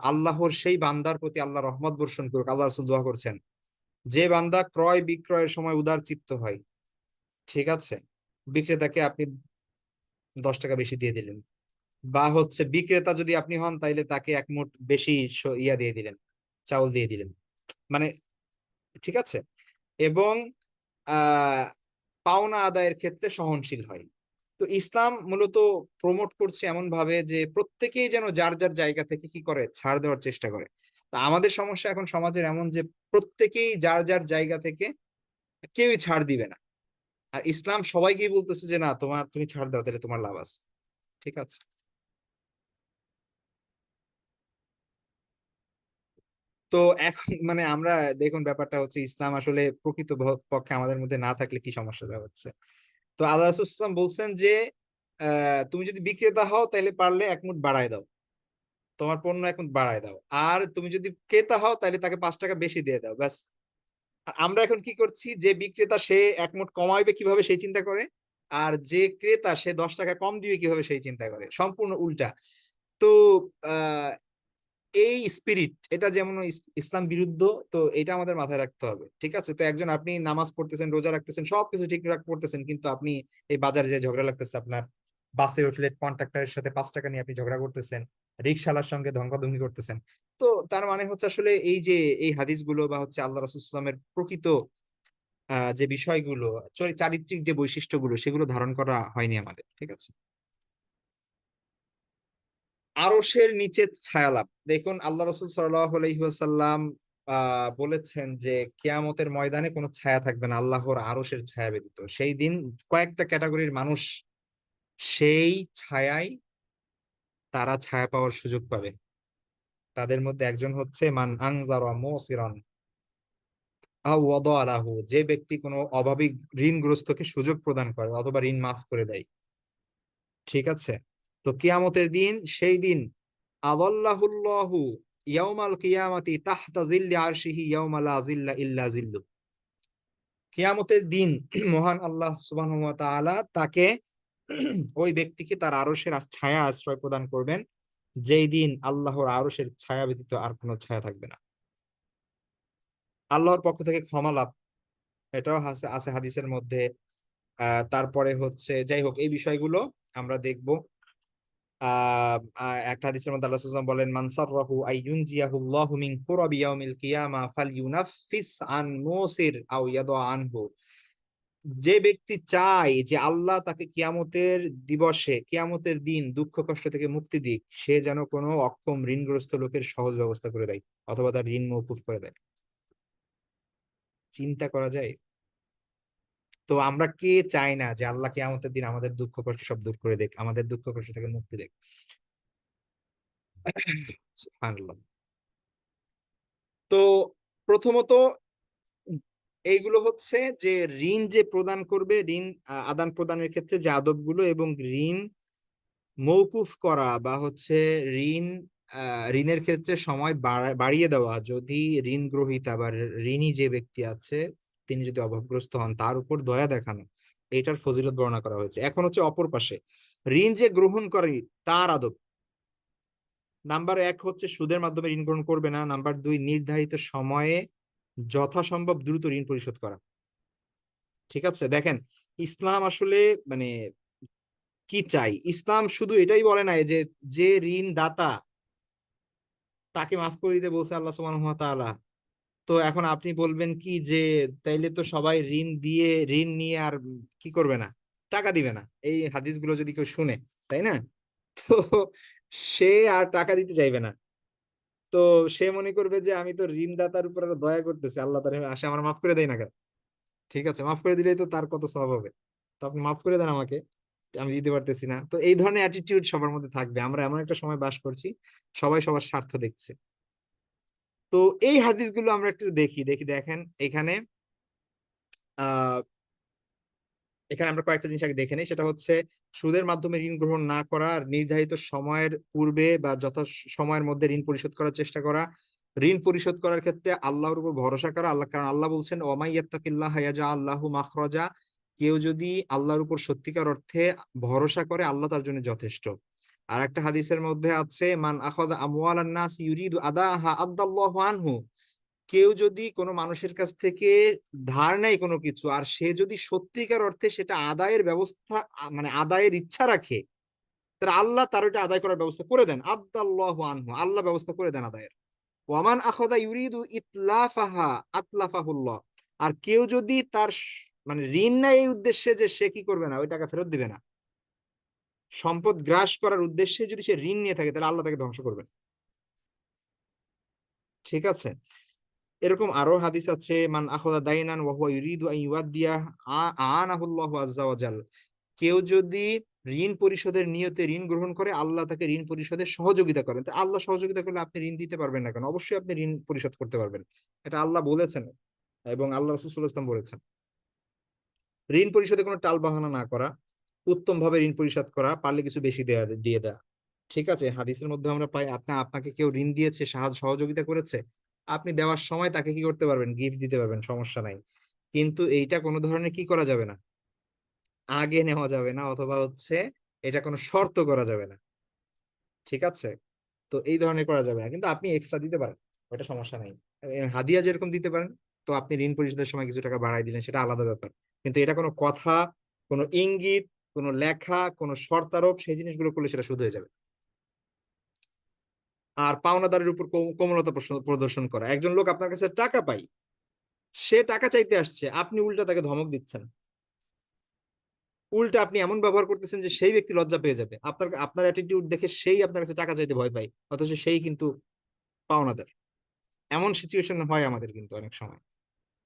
আল্লাহর সেই বান্দার প্রতি আল্লাহ রহমত বর্ষণ করুক। আল্লাহ রাসূল দোয়া করছেন, যে বান্দা ক্রয় বিক্রয়ের সময় উদার চিত্ত হয়। ঠিক আছে, বিক্রেতাকে আপনি 10 টাকা বেশি দিয়ে দিলেন, বা হচ্ছে বিক্রেতা যদি আপনি হন তাইলে তাকে এক মুঠ বেশি ইয়া দিয়ে দিলেন, চাউল দিয়ে দিলেন, মানে ঠিক আছে। এবং আহ পাওনা আদায়ের ক্ষেত্রে সহনশীল হয়। তো ইসলাম মূলত প্রমোট করছে এমন ভাবে যে প্রত্যেকেই যেন যার যার জায়গা থেকে কি করে, ছাড় দেওয়ার চেষ্টা করে। তা আমাদের সমস্যা এখন সমাজের এমন যে প্রত্যেকেই যার যার জায়গা থেকে কেউই ছাড় দিবে না। আর ইসলাম সবাইকেই বলতেছে যে না, তুমি ছাড় দাও, তাহলে তোমার লাভ আছে। ঠিক আছে, তো এখন মানে আমরা দেখুন, ব্যাপারটা হচ্ছে ইসলাম আসলে প্রকৃত পক্ষে আমাদের মধ্যে না থাকলে কি সমস্যাটা হচ্ছে। তো আল্লাহ রাসূল সাল্লাল্লাহু আলাইহি ওয়াসাল্লাম বলছেন যে তুমি যদি বিক্রেতা হও তাহলে পারলে এক মুঠ বাড়ায় দাও, তোমার পণ্য এক মুঠ বাড়ায় দাও। আর তুমি যদি ক্রেতা হও তাহলে তাকে 5 টাকা বেশি দিয়ে দাও, ব্যাস। আর আমরা এখন কি করছি, যে বিক্রেতা সে এক মুঠ কমাইবে কিভাবে সেই চিন্তা করে, আর যে ক্রেতা সে 10 টাকা কম দিবে কিভাবে সেই চিন্তা করে, সম্পূর্ণ উল্টা। তো আহ এই স্পিরিট, এটা যেমন ইসলাম বিরুদ্ধ, তো এটা আমাদের মাথায় রাখতে হবে। ঠিক আছে, তো একজন আপনি নামাজ পড়তেছেন, রোজা রাখতেছেন, সবকিছু ঠিকঠাক করতেছেন, কিন্তু আপনি এই বাজারে যে ঝগড়া লাগতেছে, আপনার বাসে উঠলে কন্ট্রাক্টরের সাথে 5 টাকা নিয়ে আপনি ঝগড়া করতেছেন, রিকশালার সঙ্গে ধঙ্গাধঙ্গি করতেছেন। তো তার মানে হচ্ছে আসলে এই যে এই হাদিসগুলো বা হচ্ছে আল্লাহ রাসূল সাল্লাল্লাহু আলাইহি ওয়াসাল্লামের প্রকৃত যে বিষয়গুলো, চারিত্রিক যে বৈশিষ্ট্যগুলো, সেগুলো ধারণ করা হয়নি আমাদের। ঠিক আছে, আরশের নিচে ছায়া লাভ, দেখুন আল্লাহ রসুল সাল্লাল্লাহু আলাইহি ওয়াসাল্লাম বলেছেন যে কিয়ামতের ময়দানে কোনো ছায়া থাকবে না আল্লাহর আরশের ছায়া ব্যতীত। সেই দিন কয়েকটা ক্যাটাগরির মানুষ সেই ছায়ায়, তারা ছায়া পাওয়ার সুযোগ পাবে। তাদের মধ্যে একজন হচ্ছে মান আনজারা মুসিরান আও ওয়াদা আলাহু, যে ব্যক্তি কোনো অভাবী ঋণগ্রস্তকে সুযোগ প্রদান করে অথবা ঋণ মাফ করে দেয়। ঠিক আছে, তো কিয়ামতের দিন, সেই দিন আযাল্লাহুল্লাহু ইয়াউমাল কিয়ামাতি তাহতা জিল্লি আরশিহি ইয়াউমা লা জিল্লা ইল্লা জিল্লু, কিয়ামতের দিন মহান আল্লাহ সুবহানাহু ওয়া তাআলা তাকে, ওই ব্যক্তিকে তার আরশের ছায়া আশ্রয় প্রদান করবেন, যেই দিন আল্লাহর আরশের ছায়া ব্যতীত আর কোনো ছায়া থাকবে না। আল্লাহর পক্ষ থেকে ক্ষমা লাভ, এটাও আছে আছে হাদিসের মধ্যে। তারপরে হচ্ছে যাই হোক, এই বিষয়গুলো আমরা দেখব। একটা হাদিসের মধ্যে আল্লাহ সাল্লাল্লাহু আলাইহি ওয়াসাল্লাম বলেন, মান সাররাহু আইয়ুনজিয়াহুল্লাহু মিন কুরাবি ইয়াউমিল কিয়ামা ফালইউনাফিস আন মুসির আও ইয়াদা আনহু, যে ব্যক্তি চায় যে আল্লাহ তাকে কিয়ামতের দিবসে, কিয়ামতের দিন দুঃখ কষ্ট থেকে মুক্তি দিক, সে যেন কোনো অক্ষম ঋণগ্রস্ত লোকের সহজ ব্যবস্থা করে দেয় অথবা তার ঋণ মওকুফ করে দেয়। চিন্তা করা যায়। তো আমরা কে চাই না যে আল্লাহ কিয়ামতের দিন আমাদের দুঃখ কষ্ট সব দূর করে দেখ, আমাদের দুঃখ কষ্ট থেকে মুক্তি দেখ। সুবহানাল্লাহ। তো প্রথমত এইগুলো হচ্ছে যে ঋণ যে প্রদান করবে, ঋণ আদান প্রদানের ক্ষেত্রে যে আদবগুলো, এবং ঋণ মওকুফ করা বা হচ্ছে ঋণ ঋণের ক্ষেত্রে সময় বাড়িয়ে দেওয়া, যদি ঋণ গ্রহীতা বা ঋণী যে ব্যক্তি আছে তিনি যদি অভাবগ্রস্ত হন তার উপর দয়া দেখানো, এটার ফজিলত বর্ণনা করা হয়েছে। এখন হচ্ছে অপর পাশে ঋণ যে গ্রহণ করে তার আদব। নাম্বার এক হচ্ছে সুদের মাধ্যমে ঋণ গ্রহণ করবে না। নাম্বার দুই, নির্ধারিত সময়ে যথাসম্ভব দ্রুত ঋণ পরিশোধ করা। ঠিক আছে, দেখেন ইসলাম আসলে মানে কি চাই, ইসলাম শুধু এটাই বলে না যে যে ঋণ দাতা তাকে মাফ করে দিতে বলছে আল্লাহ সুবহানাহু ওয়া তাআলা। তো এখন আপনি বলবেন কি যে তাইলে তো সবাই ঋণ দিয়ে, ঋণ নিয়ে আর কি করবে না, টাকা দিবে না, এই হাদিসগুলো যদি কেউ শুনে, তাই না? তো সে আর টাকা দিতে চাইবে না। তো সে মনে করবে যে আমি তো ঋণদাতার উপর আরো দয়া করতেছি, আল্লাহ তার আসে আমার মাফ করে দেয় না কেন? ঠিক আছে, মাফ করে দিলেই তো তার কত সওয়াব হবে। তো আপনি মাফ করে দেন আমাকে, আমি দিতে পারতেছি না। তো এই ধরনের অ্যাটিটিউড সবার মধ্যে থাকবে। আমরা এমন একটা সময় বাস করছি সবাই সবার স্বার্থ দেখছে। তো এই হাদিসগুলো আমরা একটু দেখি দেখি দেখেন এখানে আহ এখানে আমরা কয়েকটা জিনিস আগে দেখে নিই। সেটা হচ্ছে সুদের মাধ্যমে ঋণ গ্রহণ না করা, নির্ধারিত সময়ের পূর্বে বা যথা সময়ের মধ্যে ঋণ পরিশোধ করার চেষ্টা করা, ঋণ পরিশোধ করার ক্ষেত্রে আল্লাহর উপর ভরসা করা। আল্লাহ, কারণ আল্লাহ বলছেন ওমাই ইয়াত্তাকিল্লাহ ইয়াজআল্লাহু মাখরাজা, কেউ যদি আল্লাহর উপর সত্যিকার অর্থে ভরসা করে আল্লাহ তার জন্য যথেষ্ট। আর একটা হাদিসের মধ্যে আছে মান আখাযা আমওয়ালান নাস ইউরিদু আদাহা আদাল্লাহু আনহু, কেউ যদি কোনো মানুষের কাছ থেকে ধার নেয় কোনো কিছু, আর সে যদি সত্যিকার অর্থে সেটা আদায়ের ব্যবস্থা মানে আদায়ের ইচ্ছা রাখে, তাহলে আল্লাহ তার ওটা আদায় করার ব্যবস্থা করে দেন। আদাল্লাহু আনহু, আল্লাহ ব্যবস্থা করে দেন আদায়ের। ওয়ামান আখাযা ইউরিদু ইতলাফাহা আতলাফাহুল্লাহ, আর কেউ যদি তার মানে ঋণ নেয় এই উদ্দেশ্যে যে সে কি করবে না, ওই টাকা ফেরত দিবে না, সম্পদ গ্রাস করার উদ্দেশ্যে যদি সে ঋণ নিয়ে থাকে তাহলে আল্লাহ তাকে ধ্বংস করবেন। ঠিক আছে, এরকম আরো হাদিস আছে মান আখাযা দাইনান ওয়া হুয়া ইউরিদু আন ইউআদ্দিয়া আনাহুল্লাহু আযজা ওয়া জাল, কেউ যদি ঋণ পরিশোধের নিয়তে ঋণ গ্রহণ করে আল্লাহ তাকে ঋণ পরিশোধে সহযোগিতা করেন। তো আল্লাহ সহযোগিতা করলে আপনি ঋণ দিতে পারবেন না কেন? অবশ্যই আপনি ঋণ পরিশোধ করতে পারবেন, এটা আল্লাহ বলেছেন এবং আল্লাহ রাসূল সাল্লাল্লাহু আলাইহি ওয়াসাল্লাম বলেছেন। ঋণ পরিশোধে কোনো টাল বাহানা না করা, উত্তম ভাবে ঋণ পরিশোধ করা, পারলে কিছু বেশি দিয়ে দেয়া। ঠিক আছে, হাদিসের মধ্যে আমরা পাই আপনাকে কেউ ঋণ দিয়েছে, সাহায্য সহযোগিতা করেছে, আপনি দেওয়ার সময় তাকে কি করতে পারবেন, গিফট দিতে পারবেন, সমস্যা নাই। কিন্তু এইটা কোনো ধরনের কি করা যাবে না, আগে নেওয়া যাবে না, অথবা হচ্ছে এটা কোনো শর্ত করা যাবে না। ঠিক আছে, তো এই ধরনের করা যাবে না, কিন্তু আপনি এক্সট্রা দিতে পারেন, ওটা সমস্যা নাই। হাদিয়া যেরকম দিতে পারেন, তো আপনি ঋণ পরিশোধের সময় কিছু টাকা বাড়াই দিলেন, সেটা আলাদা ব্যাপার। কিন্তু এটা কোনো কথা, কোনো ইঙ্গিত, কোনো লেখা, কোনো শর্তারোপ, সেই জিনিসগুলো করলে সেটা শুধু হয়ে যাবে। আর পাওনাদারের উপর কোমলতা প্রদর্শন করা, একজন লোক আপনার কাছে টাকা পাই, সে টাকা চাইতে আসছে, আপনি উল্টা তাকে ধমক দিচ্ছেন, উল্টা আপনি এমন ব্যবহার করতেছেন যে সেই ব্যক্তি লজ্জা পেয়ে যাবে, আপনার অ্যাটিটিউড দেখে সেই আপনার কাছে টাকা চাইতে ভয় পায়, অথচ সেই কিন্তু পাওনাদার। এমন সিচুয়েশন হয় আমাদের কিন্তু অনেক সময়,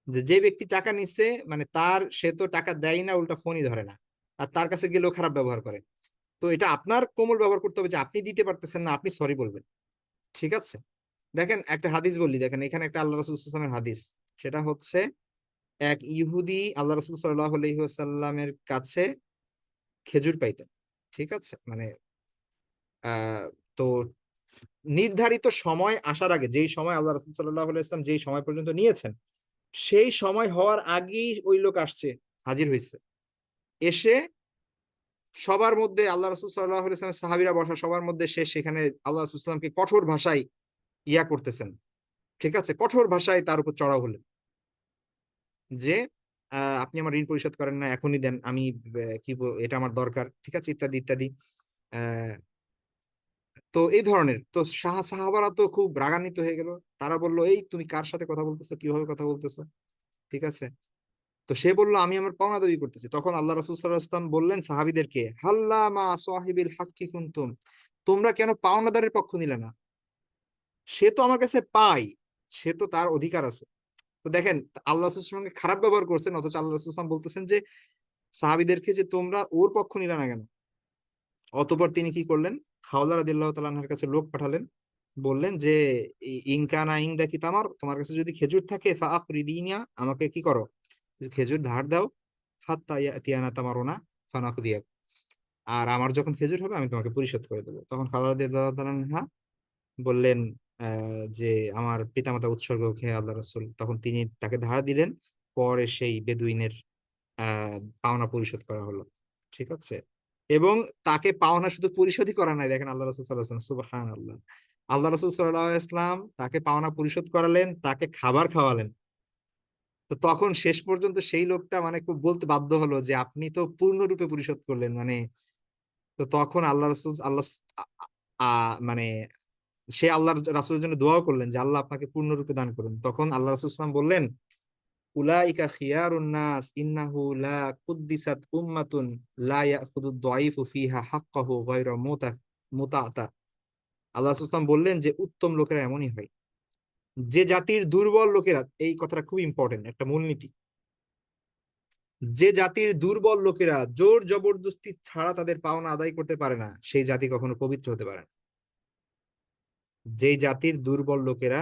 যে যে ব্যক্তি টাকা নিচ্ছে মানে সে তো টাকা দেয় না, উল্টা ফোনই ধরে না, আর তার কাছে গেলেও খারাপ ব্যবহার করে। তো এটা আপনার কোমল ব্যবহার করতে হবে যে আপনি দিতে পারতেছেন না, আপনি সরি বলবেন। ঠিক আছে, দেখেন একটা হাদিস বললি, দেখেন এখানে একটা আল্লাহ রাসূল সাল্লাল্লাহু আলাইহি ওয়াসাল্লামের হাদিস। সেটা হচ্ছে এক ইহুদি আল্লাহ রাসূল সাল্লাল্লাহু আলাইহি ওয়াসাল্লামের কাছে খেজুর পাইতেন। ঠিক আছে, মানে আহ তো নির্ধারিত সময় আসার আগে, যেই সময় আল্লাহ রাসূল সাল্লাল্লাহু আলাইহি ওয়াসাল্লাম যেই সময় পর্যন্ত নিয়েছেন, সেই সময় হওয়ার আগেই ওই লোক আসছে, হাজির হয়েছে। এসে সবার মধ্যে আল্লাহ রাসূল সাল্লাল্লাহু আলাইহি ওয়াসাল্লামের সাহাবীরা বসা, সবার মধ্যে সে সেখানে আল্লাহ রাসূল সাল্লাল্লাহু আলাইহি ওয়াসাল্লামকে কঠোর ভাষায় ইয়া করতেছেন। ঠিক আছে, কঠোর ভাষায় তার উপর চড়াও হলেন যে আপনি আমার ঋণ পরিশোধ করেন না, এখনই দেন, আমি এটা আমার দরকার, ঠিক আছে, ইত্যাদি ইত্যাদি। আহ তো এই ধরনের, তো সাহাবারা তো খুব রাগান্বিত হয়ে গেল। তারা বলল এই তুমি কার সাথে কথা বলতেছো, কিভাবে কথা বলতেছো? ঠিক আছে, তো সে বলল আমি আমার পাওনা দাবি করতেছি। তখন আল্লাহ রাসূল সাল্লাল্লাহু আলাইহি ওয়াসাল্লাম বললেন সাহাবীদেরকে, হাল্লা মা সাহিবিল হাক্কি কুনতুম, তোমরা কেন পাওনাদারের পক্ষ নিলে না? সে তো আমার কাছে পায়, সে তো তার অধিকার আছে। তো দেখেন আল্লাহ রাসূলের সঙ্গে খারাপ ব্যবহার করছেন, অথচ আল্লাহ রাসূল সাল্লাল্লাহু আলাইহি ওয়াসাল্লাম বলতেছেন যে সাহাবীদেরকে যে তোমরা ওর পক্ষ নিলে না কেন? অতঃপর তিনি কি করলেন, খাওলা রাদিয়াল্লাহু তাআলা আনহার কাছে লোক পাঠালেন, বললেন যে ইনকানা ইনদাকি তামার, তোমার কাছে যদি খেজুর থাকে ফা আকরিদিনিয়া, আমাকে কি করো, খেজুর ধার দাও, হাত্তা ইয়াতিয়ানা তামারুনা ফানাকুদিয়া, আর আমার যখন খেজুর হবে আমি তোমাকে পরিশোধ করে দেবো। তখন খাওলা রাদিয়াল্লাহু তাআলা আনহা বললেন যে আমার পিতামাতা উৎসর্গ খেয়ে আল্লাহ রাসূল, তখন তিনি তাকে ধার দিলেন। পরে সেই বেদুইনের পাওনা পরিশোধ করা হলো। ঠিক আছে। এবং তাকে পাওনা শুধু পরিশোধই করা নাই, দেখেন আল্লাহ রাসূল সাল্লাল্লাহু আলাইহি ওয়াসাল্লাম, সুবহানাল্লাহ, আল্লাহ রাসূল সাল্লাল্লাহু আলাইহি ওয়াসাল্লাম তাকে পাওনা পরিশোধ করালেন, তাকে খাবার খাওয়ালেন। তো তখন শেষ পর্যন্ত সেই লোকটা মানে খুব বলতে বাধ্য হলো যে আপনি তো পূর্ণরূপে পরিশোধ করলেন মানে। তো তখন আল্লাহ রাসূল আল্লাহ মানে সে আল্লাহ রাসূলের জন্য দোয়া করলেন যে আল্লাহ আপনাকে পূর্ণরূপে দান করুন। তখন আল্লাহ রাসূল সাল্লাল্লাহু আলাইহি ওয়াসাল্লাম বললেন, উলাইকা খিয়ারুন নাস ইন্নাহু লা কুদ্দিসাত উম্মাতুন লা ইয়াখুদু যায়িফু ফিহা হাক্কাহু গায়রা মুতাআতা। আল্লাহ রাসূল সাল্লাল্লাহু আলাইহি ওয়াসাল্লাম বললেন যে উত্তম লোকেরা এমনই হয়, যে জাতির দুর্বল লোকেরা, এই কথাটা খুব ইম্পর্টেন্ট একটা মূলনীতি, যে জাতির দুর্বল লোকেরা জোর জবরদস্তি ছাড়া তাদের পাওনা আদায় করতে পারে না, সেই জাতি কখনো পবিত্র হতে পারে না। যে জাতির দুর্বল লোকেরা,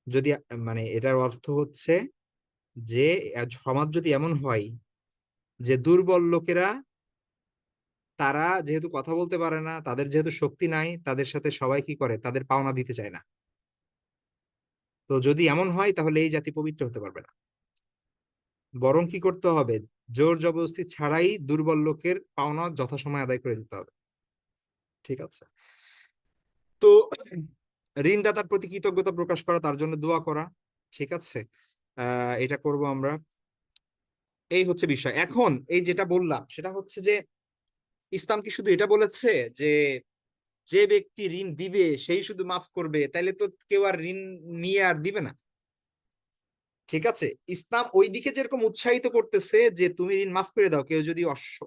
যদি মানে এটার অর্থ হচ্ছে যে সমাজ যদি এমন হয় যে দুর্বল লোকেরা, তারা যেহেতু কথা বলতে পারে না, তাদের যেহেতু শক্তি নাই, তাদের সাথে সবাই কি করে, তাদের পাওনা দিতে চায় না। তো যদি এমন হয় তাহলে এই জাতি পবিত্র হতে পারবে না। বরং কি করতে হবে, জোর জবরদস্তি ছাড়াই দুর্বল লোকের পাওনা যথাসময়ে আদায় করে দিতে হবে। ঠিক আছে। তো ঋণদাতার প্রতি কৃতজ্ঞতা প্রকাশ করা, তার জন্য দোয়া করা। ঠিক আছে। এটা করব আমরা। এই হচ্ছে বিষয়। এখন এই যেটা বললাম সেটা হচ্ছে যে ইসলাম কি শুধু এটা বলেছে যে যে ব্যক্তি ঋণ দিবে সেই শুধু মাফ করবে, তাইলে তো কেউ আর ঋণ নিয়ে আর দিবে না। ঠিক আছে। ইসলাম ওই দিকে যেরকম উৎসাহিত করতেছে যে তুমি ঋণ মাফ করে দাও, কেউ যদি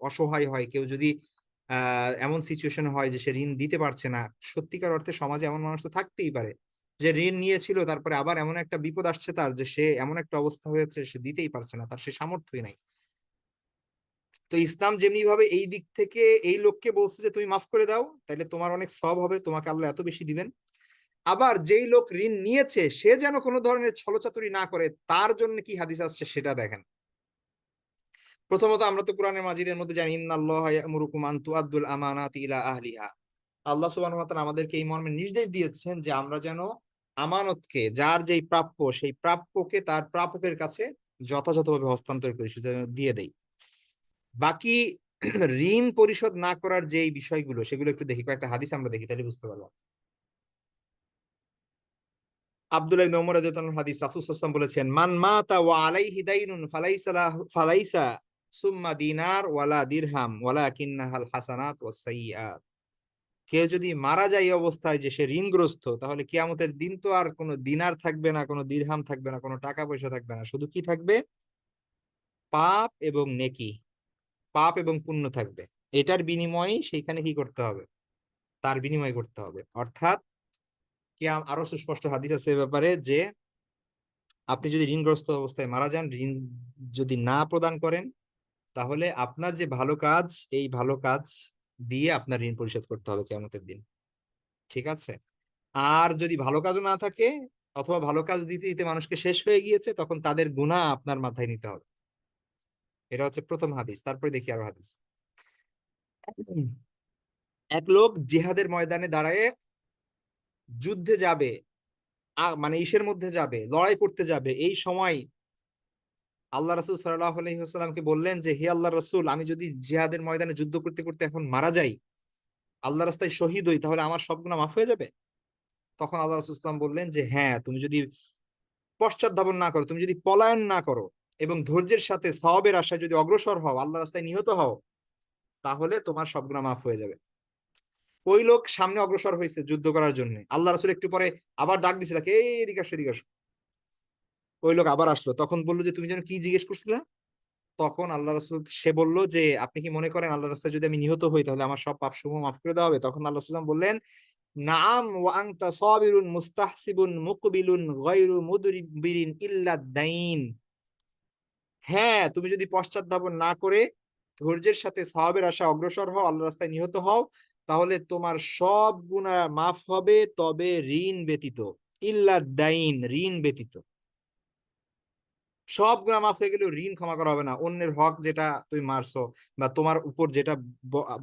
অসহায় হয়, কেউ যদি এমন সিচুয়েশন হয় যে সে ঋণ দিতে পারছে না, সত্যিকার অর্থে সমাজে এমন মানুষ তো থাকতেই পারে যে ঋণ নিয়েছিল, তারপরে আবার এমন একটা বিপদ আসছে তার, যে সে এমন একটা অবস্থা হয়েছে সে দিতেই পারছে না, তার সে সামর্থ্যই নাই। তো ইসলাম যেমনি ভাবে এই দিক থেকে এই লোককে বলছে যে তুমি মাফ করে দাও, তাহলে তোমার অনেক সওয়াব হবে, তোমাকে আল্লাহ এত বেশি দিবেন। আবার যেই লোক ঋণ নিয়েছে সে যেন কোনো ধরনের ছলচাতুরি না করে, তার জন্য কি হাদিস আসছে সেটা দেখেন। প্রথমত আমরা তো কোরআনের মাজিদের মধ্যে জানি, ইন্নাল্লাহা ইয়া'মুরুকুম আন তুআদ্দুল আমানাতি ইলা আহলিহা। আল্লাহ সুবহানাহু ওয়া তাআলা আমাদেরকে এই মর্মে নির্দেশ দিয়েছেন যে আমরা যেন আমানতকে, যার যেই প্রাপ্য সেই প্রাপ্যকে তার প্রাপকের কাছে যথাযথভাবে হস্তান্তর করি, সেটা যেন দিয়ে দেই। বাকি ঋণ পরিশোধ না করার যে বিষয়গুলো সেগুলো একটু দেখি, কয়েকটা হাদিস আমরা দেখি, তাহলে বুঝতে পারবো। আব্দুল্লাহ ইবনে ওমর রাদিয়াল্লাহু আনহু হাদিস, রাসূল সাল্লাল্লাহু আলাইহি ওয়াসাল্লাম বলেছেন, মান মাতা ওয়া আলাইহি দাইনুন ফালাইসা সুম্মা দিনার ওয়ালা দিরহাম ওয়ালাকিন্নাহাল হাসানাত ওয়াস সাইয়্যাত। কেউ যদি মারা যায় এই অবস্থায় যে সে ঋণগ্রস্ত, তাহলে কিয়ামতের দিন তো আর কোনো দিনার থাকবে না, কোনো দিরহাম থাকবে না, কোনো টাকা পয়সা থাকবে না, শুধু কি থাকবে, পাপ এবং নেকি, পাপ এবং পুণ্য থাকবে। এটার বিনিময়ে সেইখানে কি করতে হবে, তার বিনিময় করতে হবে। অর্থাৎ কি আরো সুস্পষ্ট হাদিস আছে এ ব্যাপারে যে আপনি যদি ঋণগ্রস্ত অবস্থায় মারা যান, ঋণ যদি না প্রদান করেন, তাহলে আপনার যে ভালো কাজ, এই ভালো কাজ দিয়ে আপনার ঋণ পরিশোধ করতে হবে কিয়ামতের দিন। ঠিক আছে। আর যদি ভালো কাজও না থাকে, অথবা ভালো কাজ দিতে দিতে মানুষকে শেষ হয়ে গিয়েছে, তখন তাদের গুনাহ আপনার মাথায় নিতে হবে। এটা হচ্ছে প্রথম হাদিস। তারপরে দেখি আরো হাদিস। এক লোক জিহাদের ময়দানে দাঁড়ায় যুদ্ধে যাবে, মানে ইসের মধ্যে যাবে, লড়াই করতে যাবে, এই সময় আল্লাহ রাসূল সাল্লাল্লাহু আলাইহি ওয়াসাল্লামকে বললেন যে হে আল্লাহর রাসূল, আমি যদি জিহাদের ময়দানে যুদ্ধ করতে করতে এখন মারা যাই, আল্লাহ রাস্তায় শহীদ হই, তাহলে আমার সব গুনাহ মাফ হয়ে যাবে? তখন আল্লাহ রাসূল সাল্লাল্লাহু আলাইহি ওয়াসাল্লাম বললেন যে হ্যাঁ, তুমি যদি পশ্চাৎ ধাবন না করো, তুমি যদি পলায়ন না করো এবং ধৈর্যের সাথে সওয়াবের আশায় যদি অগ্রসর হও, আল্লাহ রাস্তায় নিহত হও, তাহলে তোমার সব গুনাহ মাফ হয়ে যাবে। ওই লোক সামনে অগ্রসর হয়েছে যুদ্ধ করার জন্য, আল্লাহ রাসূল একটু পরে আবার ডাক দিছে তাকে, এই এদিকে আসো, এদিকে আসো। ওই লোক আবার আসলো, তখন বললো যে তুমি যেন কি জিজ্ঞেস করছিলে। তখন আল্লাহ রাসূল সে বলল যে আপনি কি মনে করেন আল্লাহ রাস্তায় যদি আমি নিহত হই তাহলে আমার সব পাপ সমূহ মাফ করে দেওয়া হবে? তখন আল্লাহ সাল্লাম বললেন, নাআম ওয়া আনতা সাবিরুন মুস্তাহসিবুন মুকবিলুন গায়রু মুদরিবিরিন ইল্লা দাইন। হ্যাঁ, তুমি যদি পশ্চাৎধাবন না করে ধৈর্যের সাথে সওয়াবের আশা অগ্রসর হও, আল্লাহ রাস্তায় নিহত হও, তাহলে তোমার সব গুনাহ মাফ হবে, তবে ঋণ ব্যতীত। ইল্লা দাইন, ঋণ ব্যতীত। সব গুনাহ মাফ হয়ে গেলেও ঋণ ক্ষমা করা হবে না। অন্যের হক যেটা তুমি মারছো বা তোমার উপর যেটা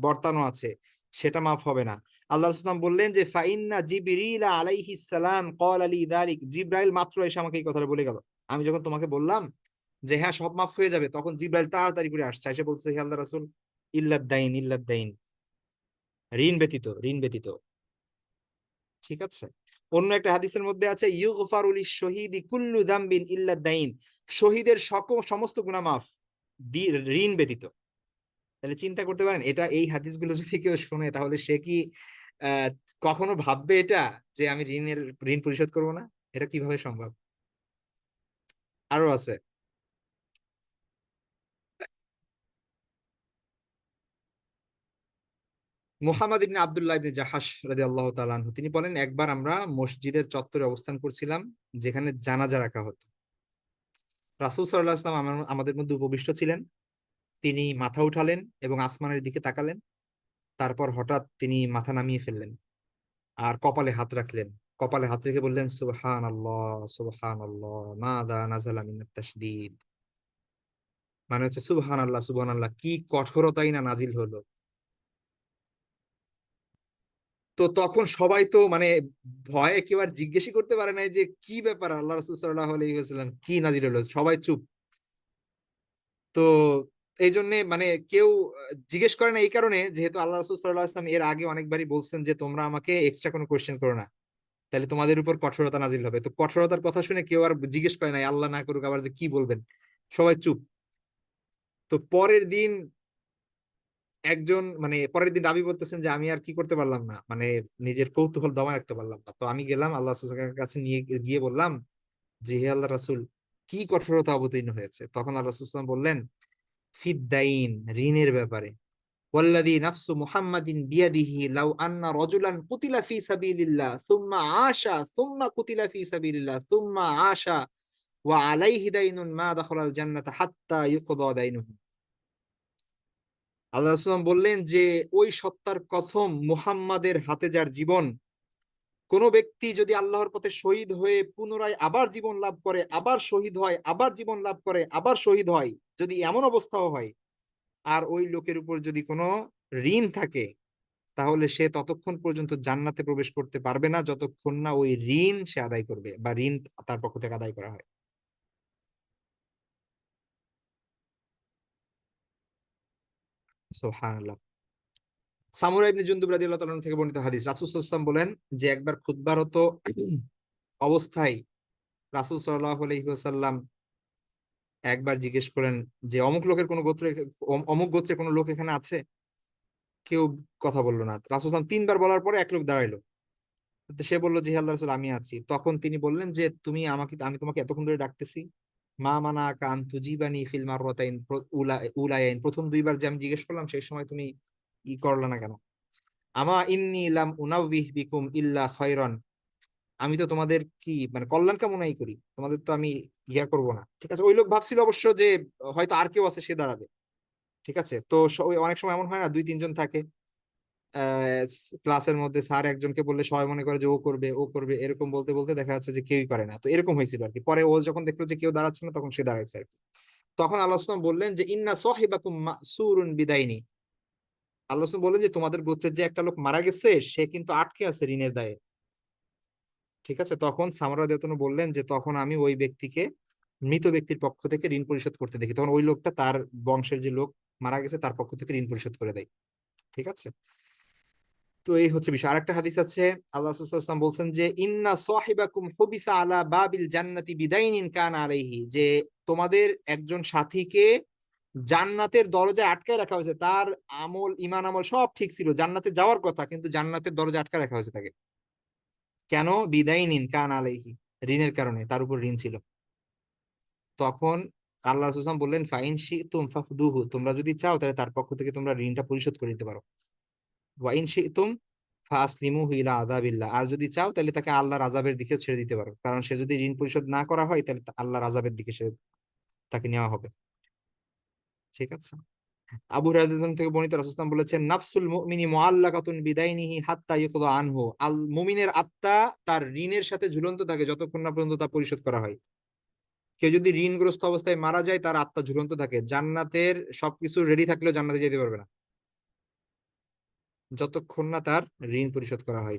বর্তানো আছে সেটা মাফ হবে না। আল্লাহ রাসূল সাল্লাল্লাহু আলাইহি ওয়াসাল্লাম বললেন যে ফাইন্না জিবরিল আলাইহিস সালাম ক্বালা লি যালিক, জিবরাইল মাত্র এসে আমাকে এই কথাটা বলে গেল। আমি যখন তোমাকে বললাম যে হ্যাঁ সব মাফ হয়ে যাবে, তখন জিবরাইল তাড়াতাড়ি করে আসছে, এসে বলছে, হে আল্লাহ রাসূল, ইল্লাদ দাইন, ইল্লাদ দাইন, ঋণ ব্যতীত, ঋণ ব্যতীত। ঠিক আছে। অন্য একটা হাদিসের মধ্যে আছে ইউগফারু লিশ-শহীদি কুল্লু যামবিন ইল্লা দাইন, শহীদের সকল সমস্ত গুনাহ মাফ, ঋণ ব্যতীত। তাহলে চিন্তা করতে পারেন, এটা এই হাদিসগুলো যদি কেউ শুনে তাহলে সে কি আহ কখনো ভাববে এটা যে আমি ঋণ পরিশোধ করব না? এটা কিভাবে সম্ভব? আরো আছে। মুহাম্মদ ইবনে আব্দুল্লাহ ইবনে জাহাশ রাদিয়াল্লাহু তাআলা আনহু তিনি বলেন, একবার আমরা মসজিদের চত্বরে অবস্থান করছিলাম যেখানে জানাজা রাখা হতো। রাসূল সাল্লাল্লাহু আলাইহি ওয়াসাল্লাম আমাদের মধ্যে উপবিষ্ট ছিলেন। তিনি মাথা উঠালেন এবং আসমানের দিকে তাকালেন। তারপর হঠাৎ তিনি মাথা নামিয়ে ফেললেন আর কপালে হাত রাখলেন। কপালে হাত রেখে বললেন, সুবহানাল্লাহ, সুবহানাল্লাহ, মাযা নাযালা মিনাত তাশদীদ। মানে হচ্ছে সুবহানাল্লাহ, সুবহানাল্লাহ, কি কঠোরতাই না নাজিল হলো। তো তখন সবাই তো মানে ভয়ে কেউ আর জিজ্ঞেসই করতে পারে নাই যে কি ব্যাপার, আল্লাহ রাসূল সাল্লাল্লাহু আলাইহি ওয়াসাল্লাম কি নাজিল হলো, সবাই চুপ। তো এই জন্য মানে কেউ জিজ্ঞেস করে না, এই কারণে যেহেতু আল্লাহ রাসূল সাল্লাল্লাহু আলাইহি ওয়াসাল্লাম এর আগে অনেকবারই বলছেন যে তোমরা আমাকে এক্সট্রা কোনো কোয়েশ্চেন করো না, তাহলে তোমাদের উপর কঠোরতা নাজিল হবে। তো কঠোরতার কথা শুনে কেউ আর জিজ্ঞেস করে নাই, আল্লাহ না করুক আবার যে কি বলবেন, সবাই চুপ। তো পরের দিন একজন মানে পরের দিন রাবি বলতেছেন যে আমি আর কি করতে পারলাম না, মানে নিজের কৌতূহল দমায় রাখতে পারলাম না। তো আমি গেলাম আল্লাহ রাসূলের কাছে, নিয়ে গিয়ে বললাম যে হে আল্লাহ রাসূল, কি কঠোরতা অবতীর্ণ হয়েছে? তখন আল্লাহ রাসূল সাল্লাল্লাহু আলাইহি ওয়াসাল্লাম বললেন, ফিদ্দাইন, ঋণের ব্যাপারে। ওয়াল্লাযী নাফসু মুহাম্মাদিন বিয়াদিহি লাউ আন্না রাজুলান কুতিলা ফি সাবিলিল্লাহ সুম্মা আশা সুম্মা কুতিলা ফি সাবিলিল্লাহ সুম্মা আশা ওয়া আলাইহি দাইনুন মা দাখালাল জান্নাতা হাত্তা ইউকদা দাইনুহু। আল্লাহ রাসূল বললেন যে ওই সত্তার কসম, মুহাম্মাদের হাতে যার জীবন, কোন ব্যক্তি যদি আল্লাহর পথে শহীদ হয়ে পুনরায় আবার জীবন লাভ করে, আবার শহীদ হয়, আবার জীবন লাভ করে, আবার শহীদ হয়, যদি এমন অবস্থাও হয়, আর ওই লোকের উপর যদি কোনো ঋণ থাকে, তাহলে সে ততক্ষণ পর্যন্ত জান্নাতে প্রবেশ করতে পারবে না যতক্ষণ না ওই ঋণ সে আদায় করবে বা ঋণ তার পক্ষ থেকে আদায় করা হয়। সুবহানাল্লাহ। সামুরা ইবনে জুনদুব রাদিয়াল্লাহু তাআলা থেকে বর্ণিত হাদিস, রাসূল সাল্লাল্লাহু আলাইহি ওয়াসাল্লাম বলেন যে একবার খুতবারত অবস্থায় রাসূল সাল্লাল্লাহু আলাইহি ওয়াসাল্লাম একবার জিজ্ঞেস করেন যে অমুক লোকের কোন গোত্রে, অমুক গোত্রে কোনো লোক এখানে আছে? কেউ কথা বললো না। রাসূল সাল্লাল্লাহু আলাইহি ওয়াসাল্লাম তিনবার বলার পরে এক লোক দাঁড়াইলো। তো সে বলল যে হে আল্লাহ রাসূল, আমি আছি। তখন তিনি বললেন যে তুমি আমাকে, আমি তোমাকে এতক্ষণ ধরে ডাকতেছি, মা মানাকা আন তুজিবানি ফিল মাররাতাইন উলায়াইন, প্রথম দুইবার যে আমি জিজ্ঞেস করলাম সেই সময় তুমি করলা না কেন? আমা ইন্নী লাম উনাউবিহ বিকুম ইল্লা খায়রান, আমি তো তোমাদের কি মানে কল্যাণ কামনাই করি, তোমাদের তো আমি ইয়া করব না। ঠিক আছে, ওই লোক ভাবছিল অবশ্য যে হয়তো আর কেউ আছে, সে দাঁড়াবে। ঠিক আছে, তো অনেক সময় এমন হয় না, দুই তিনজন থাকে ক্লাসের মধ্যে, স্যার একজনকে বললে সবাই মনে করে যে ও করবে, ও করবে, এরকম বলতে বলতে দেখা যাচ্ছে যে কেউই করে না। তো এরকম হয়েছিল আর কি। পরে ও যখন দেখলো যে কেউ দাঁড়াচ্ছে না, তখন সে দাঁড়াইছে আর কি। তখন আল্লাহ সাল্লাম বললেন যে ইন্না সাহিবাকুম মাসুরুন বিদাইনি, আল্লাহ সাল্লাম বললেন যে তোমাদের গোত্রের যে একটা লোক মারা গেছে সে কিন্তু আটকে আছে ঋণের দায়ে। ঠিক আছে, তখন সামরা দেওতন বললেন যে তখন আমি ওই ব্যক্তিকে মৃত ব্যক্তির পক্ষ থেকে ঋণ পরিশোধ করতে দেখি, তখন ওই লোকটা তার বংশের যে লোক মারা গেছে তার পক্ষ থেকে ঋণ পরিশোধ করে দেয়। ঠিক আছে। তো এই হচ্ছে বিষয়। আরেকটা হাদিস আছে, আল্লাহ রাসূলুল্লাহ সাল্লাল্লাহু আলাইহি ওয়াসাল্লাম বলছেন যে ইন্না সাহিবাকুম হুবিসা আলা বাবিল জান্নাতি বিদাইনিন কানা আলাইহি, যে তোমাদের একজন সাথীকে জান্নাতের দরজায় আটকায় রাখা হয়েছে, তার আমল ঈমান আমল সব ঠিক ছিল, জান্নাতে যাওয়ার কথা, কিন্তু জান্নাতের দরজা আটকায় রাখা হয়েছে তাকে। কেন? বিদাইনিন কানা আলাইহি, ঋণের কারণে, তার উপর ঋণ ছিল। তখন আল্লাহ রাসূল সাল্লাল্লাহু আলাইহি ওয়াসাল্লাম বললেন, ফাইন শি'তুম ফাফদুহু, তোমরা যদি চাও তাহলে তার পক্ষ থেকে তোমরা ঋণটা পরিশোধ করে দিতে পারো। ওয়াইন শি'তুম ফাসলিমুহু ইলা আযাবিল্লাহ, আর যদি চাও তাহলে তাকে আল্লাহর আযাবের দিকে ছেড়ে দিতে পারো, কারণ সে যদি ঋণ পরিশোধ না করা হয় তাহলে আল্লাহর আযাবের দিকে সে তাকে নেওয়া হবে। ঠিক আছে। আবু হুরায়রা থেকে বর্ণিত, রাসূল সাল্লাল্লাহু আলাইহি ওয়াসাল্লাম বলেছেন, নাফসুল মুমিনি মুআল্লাকাতুন বিদাইনিহি হাত্তা ইউকদা আনহু, আল মুমিনের আত্মা তার ঋণের সাথে ঝুলন্ত থাকে যতক্ষণ না পর্যন্ত তা পরিশোধ করা হয়। কেউ যদি ঋণগ্রস্ত অবস্থায় মারা যায়, তার আত্মা ঝুলন্ত থাকে, জান্নাতের সবকিছু রেডি থাকলেও জান্নাতে যেতে পারবে না যতক্ষণ না তার ঋণ পরিশোধ করা হয়।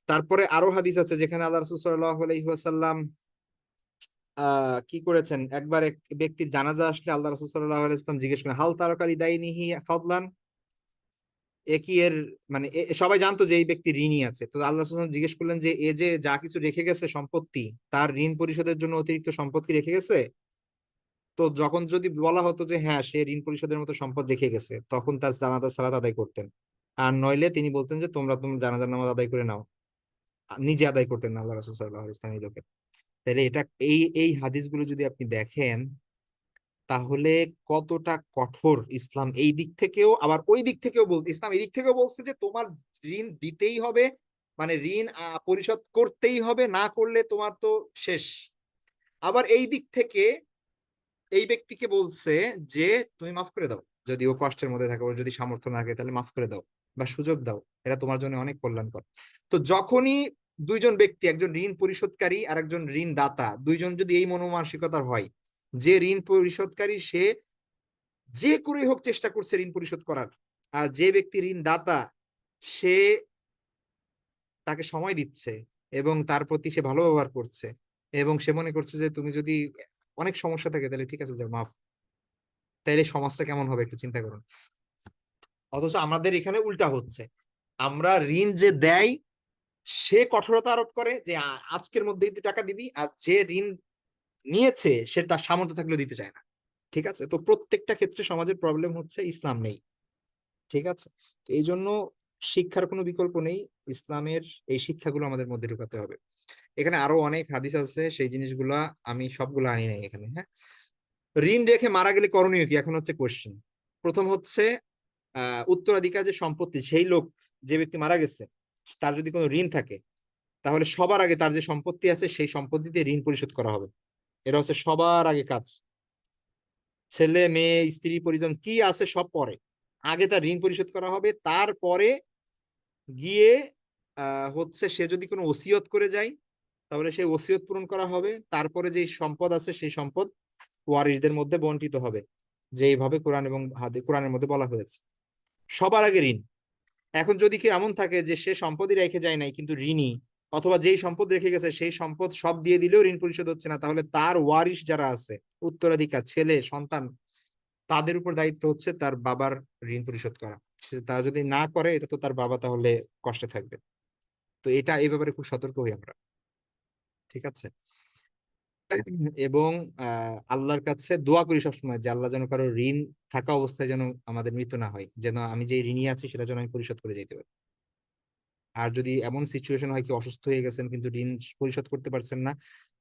তারপরে আরো হাদিস আছে যেখানে আল্লাহ রাসূল সাল্লাল্লাহু আলাইহি ওয়াসাল্লাম কি করেছেন, একবার এক ব্যক্তির জানাজা আসলে আল্লাহ রাসূল সাল্লাল্লাহু আলাইহি ওয়াসাল্লাম জিজ্ঞেস করেন, হাল তারাকা লিদাইনিহি ফাদলান, এ কি এর মানে সবাই জানতো যে এই ব্যক্তি ঋণী আছে, তো আল্লাহ রাসূল সাল্লাল্লাহু আলাইহি ওয়াসাল্লাম জিজ্ঞেস করলেন যে এ যে যা কিছু রেখে গেছে সম্পত্তি, তার ঋণ পরিশোধের জন্য অতিরিক্ত সম্পদ কি রেখে গেছে? তো যখন যদি বলা হতো যে হ্যাঁ সে ঋণ পরিশোধের মতো সম্পদ রেখে গেছে, তখন তার জানাজার সালাত আদায় করতেন। আর নইলে তিনি বলতেন যে তোমরা তোমার জানাজার নামাজ আদায় করে নাও। নিজে আদায় করতেন না আল্লাহ রাসূল সাল্লাল্লাহু আলাইহি ওয়াসাল্লাম এই লোকের। তাহলে এটা এই হাদিসগুলো যদি আপনি দেখেন, তাহলে কতটা কঠোর ইসলাম এই দিক থেকেও, আবার ওই দিক থেকেও বলতে, ইসলাম এই দিক থেকেও বলছে যে তোমার ঋণ দিতেই হবে, মানে ঋণ পরিশোধ করতেই হবে, না করলে তোমার তো শেষ। আবার এই দিক থেকে এই ব্যক্তিকে বলছে যে তুমি মাফ করে দাও, যদি ও কষ্টের মধ্যে থাকে, ওর যদি সামর্থ্য না থাকে, তাহলে মাফ করে দাও বা সুযোগ দাও, এটা তোমার জন্য অনেক কল্যাণকর। তো যখনই দুইজন ব্যক্তি, একজন ঋণ পরিশোধকারী আর একজন ঋণ দাতা, দুইজন যদি এই মনোমানসিকতার হয় যে ঋণ পরিশোধকারী সে যে করেই হোক চেষ্টা করছে ঋণ পরিশোধ করার, আর যে ব্যক্তি ঋণ দাতা সে তাকে সময় দিচ্ছে এবং তার প্রতি সে ভালো ব্যবহার করছে, এবং সে মনে করছে যে তুমি যদি অনেক সমস্যা থাকে তাহলে ঠিক আছে যাও মাফ, তাইলে সমাজটা কেমন হবে একটু চিন্তা করুন। অথচ আমাদের এখানে উল্টা হচ্ছে, আমরা ঋণ যে দেয় সে কঠোরতা আরোপ করে যে আজকের মধ্যেই তুই টাকা দিবি, আর যে ঋণ নিয়েছে সে তার সামর্থ্য থাকলেও দিতে চায় না। ঠিক আছে, তো প্রত্যেকটা ক্ষেত্রে সমাজের প্রবলেম হচ্ছে ইসলাম নেই। ঠিক আছে, তো এই জন্য শিক্ষার কোনো বিকল্প নেই, ইসলামের এই শিক্ষাগুলো আমাদের মধ্যে ঢুকাতে হবে। এখানে আরো অনেক হাদিস আছে, সেই জিনিসগুলা আমি সবগুলো আনি নাই এখানে। হ্যাঁ, ঋণ রেখে মারা গেলে করণীয় কি, এখন হচ্ছে কোশ্চেন। প্রথম হচ্ছে উত্তরাধিকার যে সম্পত্তি, সেই লোক, যে ব্যক্তি মারা গেছে, তার যদি কোনো ঋণ থাকে, তাহলে সবার আগে তার যে সম্পত্তি আছে সেই সম্পত্তিতে ঋণ পরিশোধ করা হবে। এটা হচ্ছে সবার আগে কাজ। ছেলে মেয়ে স্ত্রী পরিজন কি আছে সব পরে, আগে তার ঋণ পরিশোধ করা হবে। তারপরে গিয়ে হচ্ছে সে যদি কোনো ওসিয়ত করে যায়, তাহলে সেই ওসিয়ত পূরণ করা হবে। তারপরে যে সম্পদ আছে সেই সম্পদ ওয়ারিসদের মধ্যে বন্টিত হবে, যেইভাবে কোরআন এবং কোরআনের মধ্যে বলা হয়েছে। সবার আগে ঋণ। এখন যদি কি এমন থাকে যে সে সম্পদই রেখে যায় নাই কিন্তু ঋণী, অথবা যেই সম্পদ রেখে গেছে সেই সম্পদ সব দিয়ে দিলেও ঋণ পরিশোধ হচ্ছে না, তাহলে তার ওয়ারিশ যারা আছে, উত্তরাধিকার, ছেলে সন্তান, তাদের উপর দায়িত্ব হচ্ছে তার বাবার ঋণ পরিশোধ করা। সে তা যদি না করে, এটা তো তার বাবা তাহলে কষ্টে থাকবে। তো এটা এই ব্যাপারে খুব সতর্ক হই আমরা। ঠিক আছে। এবং আল্লাহর কাছে দোয়া করি সবসময় যে আল্লাহ যেন কারো ঋণ থাকা অবস্থায় যেন আমাদের মৃত্যু না হয়, যেন আমি যে ঋণী আছি সেটা যেন আমি পরিশোধ করে যেতে পারি। আর যদি এমন সিচুয়েশন হয় কি অসুস্থ হয়ে গেছেন কিন্তু ঋণ পরিশোধ করতে পারছেন না,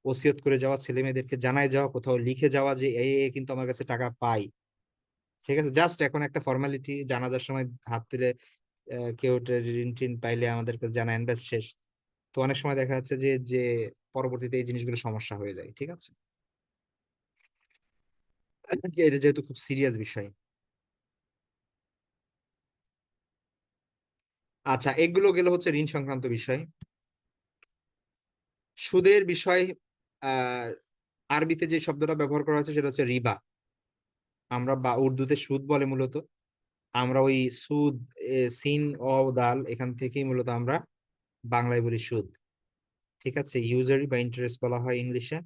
ওসিয়ত করে যাওয়া, ছেলে মেয়েদেরকে জানায় যাওয়া, কোথাও লিখে যাওয়া যে এই কিন্তু আমার কাছে টাকা পাই। ঠিক আছে, জাস্ট এখন একটা ফর্মালিটি, জানাজার সময় হাত তুলে কেউ ঋণ টিন পাইলে আমাদেরকে জানায়, ব্যাস শেষ। তো অনেক সময় দেখা যাচ্ছে যে যে পরবর্তীতে এই জিনিসগুলো সমস্যা হয়ে যায়। ঠিক আছে, এটা যেহেতু খুব সিরিয়াস বিষয়। আচ্ছা, এগুলো গেল হচ্ছে ঋণ সংক্রান্ত বিষয়। সুদের বিষয়, আহ আরবিতে যে শব্দটা ব্যবহার করা হচ্ছে সেটা হচ্ছে রিবা। আমরা বা উর্দুতে সুদ বলে মূলত। আমরা ওই সুদ, সিন ও দাল, এখান থেকেই মূলত আমরা বাংলায় বলি সুদ। ঠিক আছে, ইউজারি বা ইন্টারেস্ট বলা হয় ইংলিশে।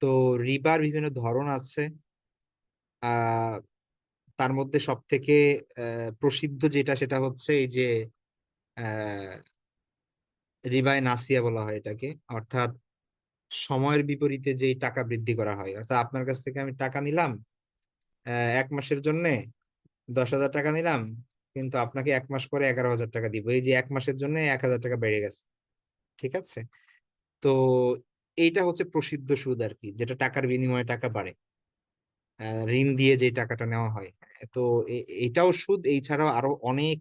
তো রিবার বিভিন্ন ধরন আছে। আহ তার মধ্যে সব থেকে প্রসিদ্ধ যেটা, সেটা হচ্ছে এই যে আহ রিবায় নাসিয়া বলা হয় এটাকে। অর্থাৎ সময়ের বিপরীতে যেই টাকা বৃদ্ধি করা হয়, অর্থাৎ আপনার কাছ থেকে আমি টাকা নিলাম 1 মাসের জন্য, 10,000 টাকা নিলাম, কিন্তু আপনাকে 1 মাস পরে 11,000 টাকা দিব, এই যে 1 মাসের জন্য 1,000 টাকা বেড়ে গেছে। ঠিক আছে, তো এইটা হচ্ছে প্রসিদ্ধ সুদ আর কি, যেটা টাকার বিনিময়ে টাকা বাড়ে, ঋণ দিয়ে যে টাকাটা নেওয়া হয়। তো এটাও সুদ। এই ছাড়াও আরো অনেক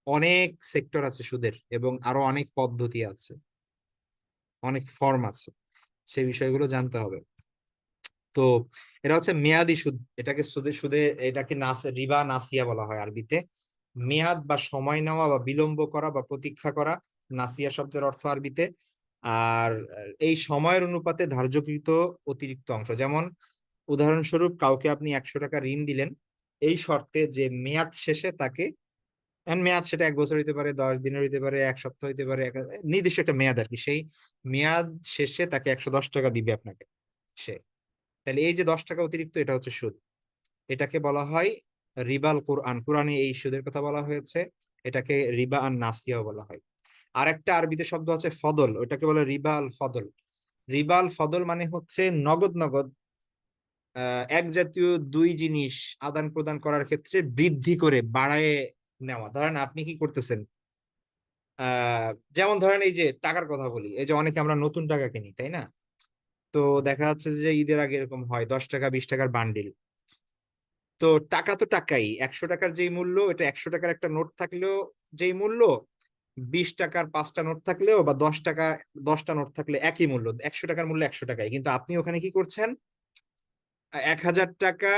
অনেক সেক্টর আছে সুদের, এবং আরো অনেক পদ্ধতি আছে, অনেক ফর্ম আছে, সেই বিষয়গুলো জানতে হবে। তো এটা হচ্ছে মেয়াদি সুদ। এটাকে সুদে সুদে এটাকে রিবা নাসিয়া বলা হয় আরবিতে। মেয়াদ বা সময় নেওয়া বা বিলম্ব করা বা প্রতীক্ষা করা, নাসিয়া শব্দের অর্থ আরবিতে। আর এই সময়ের অনুপাতে ধার্যকৃত অতিরিক্ত অংশ, যেমন উদাহরণস্বরূপ কাউকে আপনি 100 টাকা ঋণ দিলেন, এই শর্তে যে মেয়াদ শেষে তাকে, মেয়াদ সেটা 1 বছর হইতে পারে, 10 দিনের হইতে পারে, 1 সপ্তাহ হইতে পারে, নির্দিষ্ট একটা মেয়াদ আর কি, সেই মেয়াদ শেষে তাকে 110 টাকা দিবে আপনাকে সে। তাহলে এই যে 10 টাকা অতিরিক্ত, এটা হচ্ছে সুদ। এটাকে বলা হয় রিবাল কোরআন, কোরআনে এই সুদের কথা বলা হয়েছে। এটাকে রিবা আর নাসিয়াও বলা হয়। আর একটা আরবিতে শব্দ আছে ফদল, ওটাকে বলে রিবা আল ফদল। রিবা আল ফদল মানে হচ্ছে নগদ নগদ এক জাতীয় দুই জিনিস আদান প্রদান করার ক্ষেত্রে বৃদ্ধি করে বাড়ায় নেওয়া। ধরেন আপনি কি করতেছেন, যেমন ধরেন এই যে টাকার কথা বলি, এই যে অনেকে আমরা নতুন টাকা কিনি, তাই না? তো দেখা যাচ্ছে যে ঈদের আগে এরকম হয় 10 টাকা 20 টাকার বান্ডিল। তো টাকা তো টাকাই, 100 টাকার যেই মূল্য, এটা 100 টাকার একটা নোট থাকলেও যেই মূল্য, 20 টাকার 5টা নোট থাকলেও, বা 10 টাকা 10টা নোট থাকলে একই মূল্য। 100 টাকার মূল্য 100 টাকাই, কিন্তু আপনি ওখানে কি করছেন, 1000 টাকা,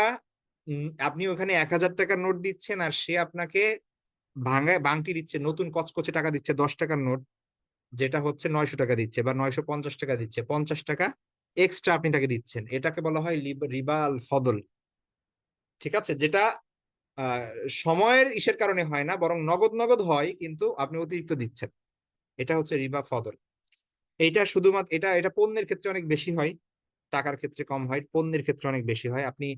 আপনি ওখানে 1000 টাকার নোট দিচ্ছেন, আর সে আপনাকে ভাঙায় ভাঙটি দিচ্ছে, নতুন কচকচে টাকা দিচ্ছে 10 টাকার নোট, যেটা হচ্ছে 900 টাকা দিচ্ছে বা 950 টাকা দিচ্ছে, 50 টাকা এক্সট্রা আপনি তাকে দিচ্ছেন। এটাকে বলা হয় রিবা আল ফদল। ঠিক আছে, যেটা আহ সময়ের ইসের কারণে হয় না, বরং নগদ নগদ হয়, কিন্তু আপনি অতিরিক্ত দিচ্ছেন। এটা হচ্ছে রিবা ফদল। এইটা শুধুমাত্র এটা এটা পণ্যের ক্ষেত্রে অনেক বেশি হয়, টাকার ক্ষেত্রে কম হয়, পণ্যের ক্ষেত্রে অনেক বেশি হয়। আপনি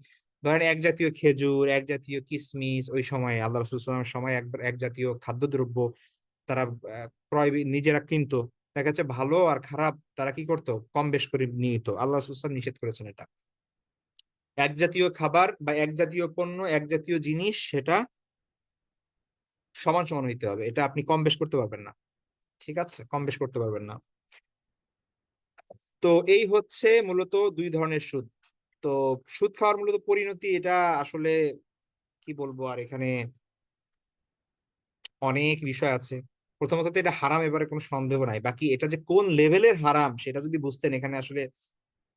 ধরেন এক জাতীয় খেজুর, এক জাতীয় কিসমিস, ওই সময় আল্লাহ রাসূল সাল্লাল্লাহু আলাইহি ওয়াসাল্লামের সময় একবার এক জাতীয় খাদ্যদ্রব্য তারা ক্রয় নিজেরা কিনতো। দেখা যাচ্ছে ভালো আর খারাপ তারা কি করতো, কম বেশ করে নিত। আল্লাহ রাসূল সাল্লাল্লাহু আলাইহি ওয়াসাল্লাম নিষেধ করেছেন এটা। এক জাতীয় খাবার বা এক জাতীয় পণ্য, এক জাতীয় জিনিস, সেটা সমান সমান হইতে হবে, এটা আপনি কম বেশ করতে পারবেন না। ঠিক আছে, কম বেশ করতে পারবেন না। তো এই হচ্ছে মূলত দুই ধরনের সুদ। তো সুদ খাওয়ার মূলত পরিণতি, এটা আসলে কি বলবো আর, এখানে অনেক বিষয় আছে। প্রথমত তো এটা হারাম, এবারে কোনো সন্দেহ নাই। বাকি এটা যে কোন লেভেলের হারাম সেটা যদি বুঝতেন, এখানে আসলে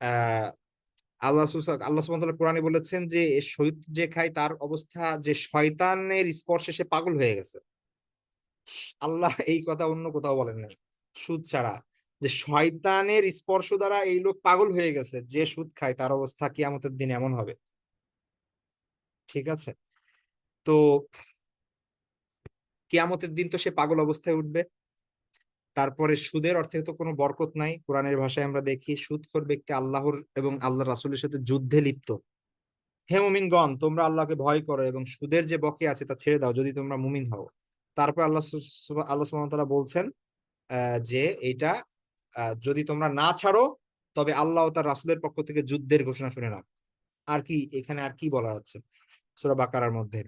আহ আল্লাহ সুবহানাহু ওয়া তাআলা কোরআনে বলেছেন যে সুদ যে খায় তার অবস্থা, যে শয়তানের স্পর্শে সে পাগল হয়ে গেছে। আল্লাহ এই কথা অন্য কোথাও বলেন নাই, সুদ ছাড়া, যে শয়তানের স্পর্শ দ্বারা এই লোক পাগল হয়ে গেছে, যে সুদ খায় তার অবস্থা কিয়ামতের দিন এমন হবে। ঠিক আছে, তো কিয়ামতের দিন তো সে পাগল অবস্থায় উঠবে। তারপরে সুদের অর্থে তো কোনো বরকত নাই। কোরআনের ভাষায় আমরা দেখি সুদখোর ব্যক্তি আল্লাহর এবং আল্লাহ রাসূলের সাথে যুদ্ধে লিপ্ত। হে মুমিনগণ, তোমরা আল্লাহকে ভয় করো এবং সুদের যে বকেয়া আছে তা ছেড়ে দাও, যদি তোমরা মুমিন হও। তারপর আল্লাহ সুবহানাহু ওয়া তাআলা বলছেন যে এটা যদি তোমরা না ছাড়ো, তবে আল্লাহ ও তার রাসূলের পক্ষ থেকে যুদ্ধের ঘোষণা শুনে নাও। আর কি এখানে আর কি বলা হচ্ছে সূরা বাকারার মধ্যে,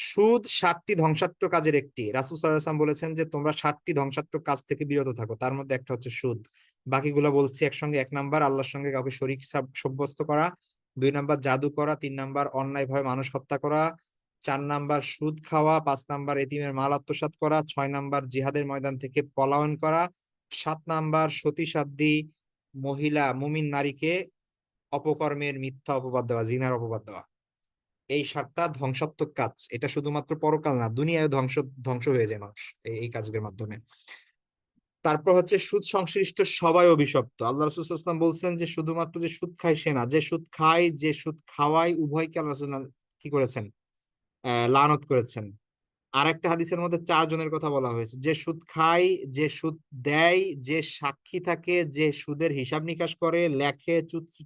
সুদ 7টি ধ্বংসাত্মক কাজের একটি। রাসূল সাল্লাল্লাহু আলাইহি ওয়াসাল্লাম বলেছেন যে তোমরা 7টি ধ্বংসাত্মক কাজ থেকে বিরত থাকো, তার মধ্যে একটা হচ্ছে সুদ। বাকিগুলো বলছি একসঙ্গে। 1 নাম্বার, আল্লাহর সঙ্গে কাউকে শরীক সাব্যস্ত করা। 2 নাম্বার, জাদু করা। 3 নাম্বার, অন্যায়ভাবে মানুষ হত্যা করা। 4 নাম্বার, সুদ খাওয়া। 5 নাম্বার, এতিমের মাল আত্মসাৎ করা। 6 নাম্বার, জিহাদের ময়দান থেকে পলায়ন করা। 7 নাম্বার, সতী সাধ্বী মহিলা মুমিন নারীকে অপকর্মের মিথ্যা অপবাদ দেওয়া, জিনার অপবাদ দেওয়া। এই 7টা ধ্বংসাত্মক কাজ। এটা শুধুমাত্র পরকাল না, দুনিয়ায় ধ্বংস ধ্বংস হয়ে যায় মানুষ এই কাজের মাধ্যমে। তারপর হচ্ছে সুদ সংশ্লিষ্ট সবাই অভিশপ্ত। আল্লাহ রাসূল সাল্লাল্লাহু আলাইহি ওয়াসাল্লাম বলছেন যে শুধুমাত্র যে সুদ খায় সে না, যে সুদ খায় যে সুদ খাওয়ায়, উভয়কে আল্লাহ রাসূল কি করেছেন, লানত করেছেন। আর একটা হাদিসের মধ্যে 4 জনের কথা বলা হয়েছে, যে সুদ খায়, যে সুদ দেয়, যে সাক্ষী থাকে, যে সুদের হিসাব নিকাশ করে, লেখে,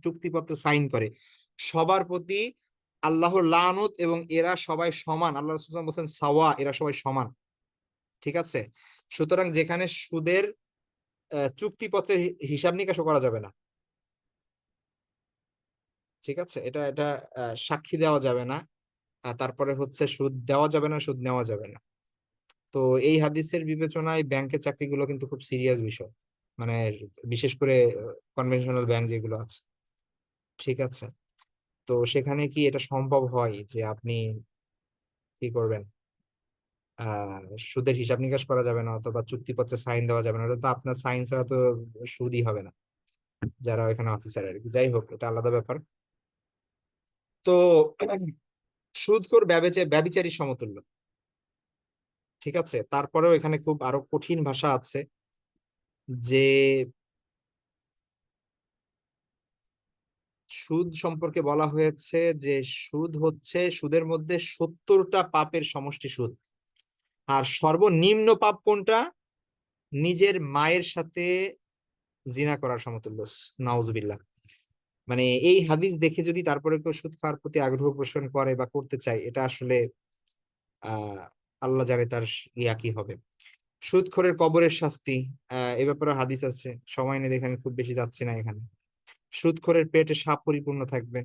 চুক্তিপত্রে সাইন করে, সবার প্রতি আল্লাহর লানত, এবং এরা সবাই সমান। আল্লাহ রাসূল সাল্লাল্লাহু আলাইহি ওয়াসাল্লাম বলেছেন সাওয়া, এরা সবাই সমান। ঠিক আছে, সুতরাং যেখানে সুদের চুক্তিপত্রের হিসাব নিকাশও করা যাবে না। ঠিক আছে, এটা এটা সাক্ষী দেওয়া যাবে না। তারপরে হচ্ছে সুদ দেওয়া যাবে না, সুদ নেওয়া যাবে না। তো এই হাদিসের বিবেচনায় ব্যাংকের চাকরিগুলো কিন্তু খুব সিরিয়াস বিষয়। মানে বিশেষ করে কনভেনশনাল ব্যাংক যেগুলো আছে, ঠিক আছে? তো সেখানে কি এটা সম্ভব হয় যে আপনি কি করবেন, আহ সুদের হিসাব নিকাশ করা যাবে না, অথবা চুক্তিপত্রে সাইন দেওয়া যাবে না, ওটা তো আপনার সাইন ছাড়া তো সুদই হবে না, যারা এখানে অফিসার আর কি। যাই হোক, এটা আলাদা ব্যাপার। তো সুদখোর ব্যভিচারী সমতুল্য, ঠিক আছে? তারপরেও এখানে খুব আরো কঠিন ভাষা আছে, যে সুদ সম্পর্কে বলা হয়েছে যে সুদ হচ্ছে, সুদের মধ্যে 70টা পাপের সমষ্টি সুদ। আর সর্বনিম্ন পাপ কোনটা? নিজের মায়ের সাথে জিনা করার সমতুল্য। নাউজুবিল্লাহ। মানে এই হাদিস দেখে যদি তারপরে কেউ সুদ খাওয়ার প্রতি আগ্রহ পোষণ করে বা করতে চায়, এটা আসলে আহ আল্লাহ জানে তার ইয়া কি হবে। সুদখোরের কবরের শাস্তি, এ ব্যাপারে হাদিস আছে, সময় নেই দেখে আমি খুব বেশি যাচ্ছি না এখানে। সুদখোরের পেটে সাপ পরিপূর্ণ থাকবে।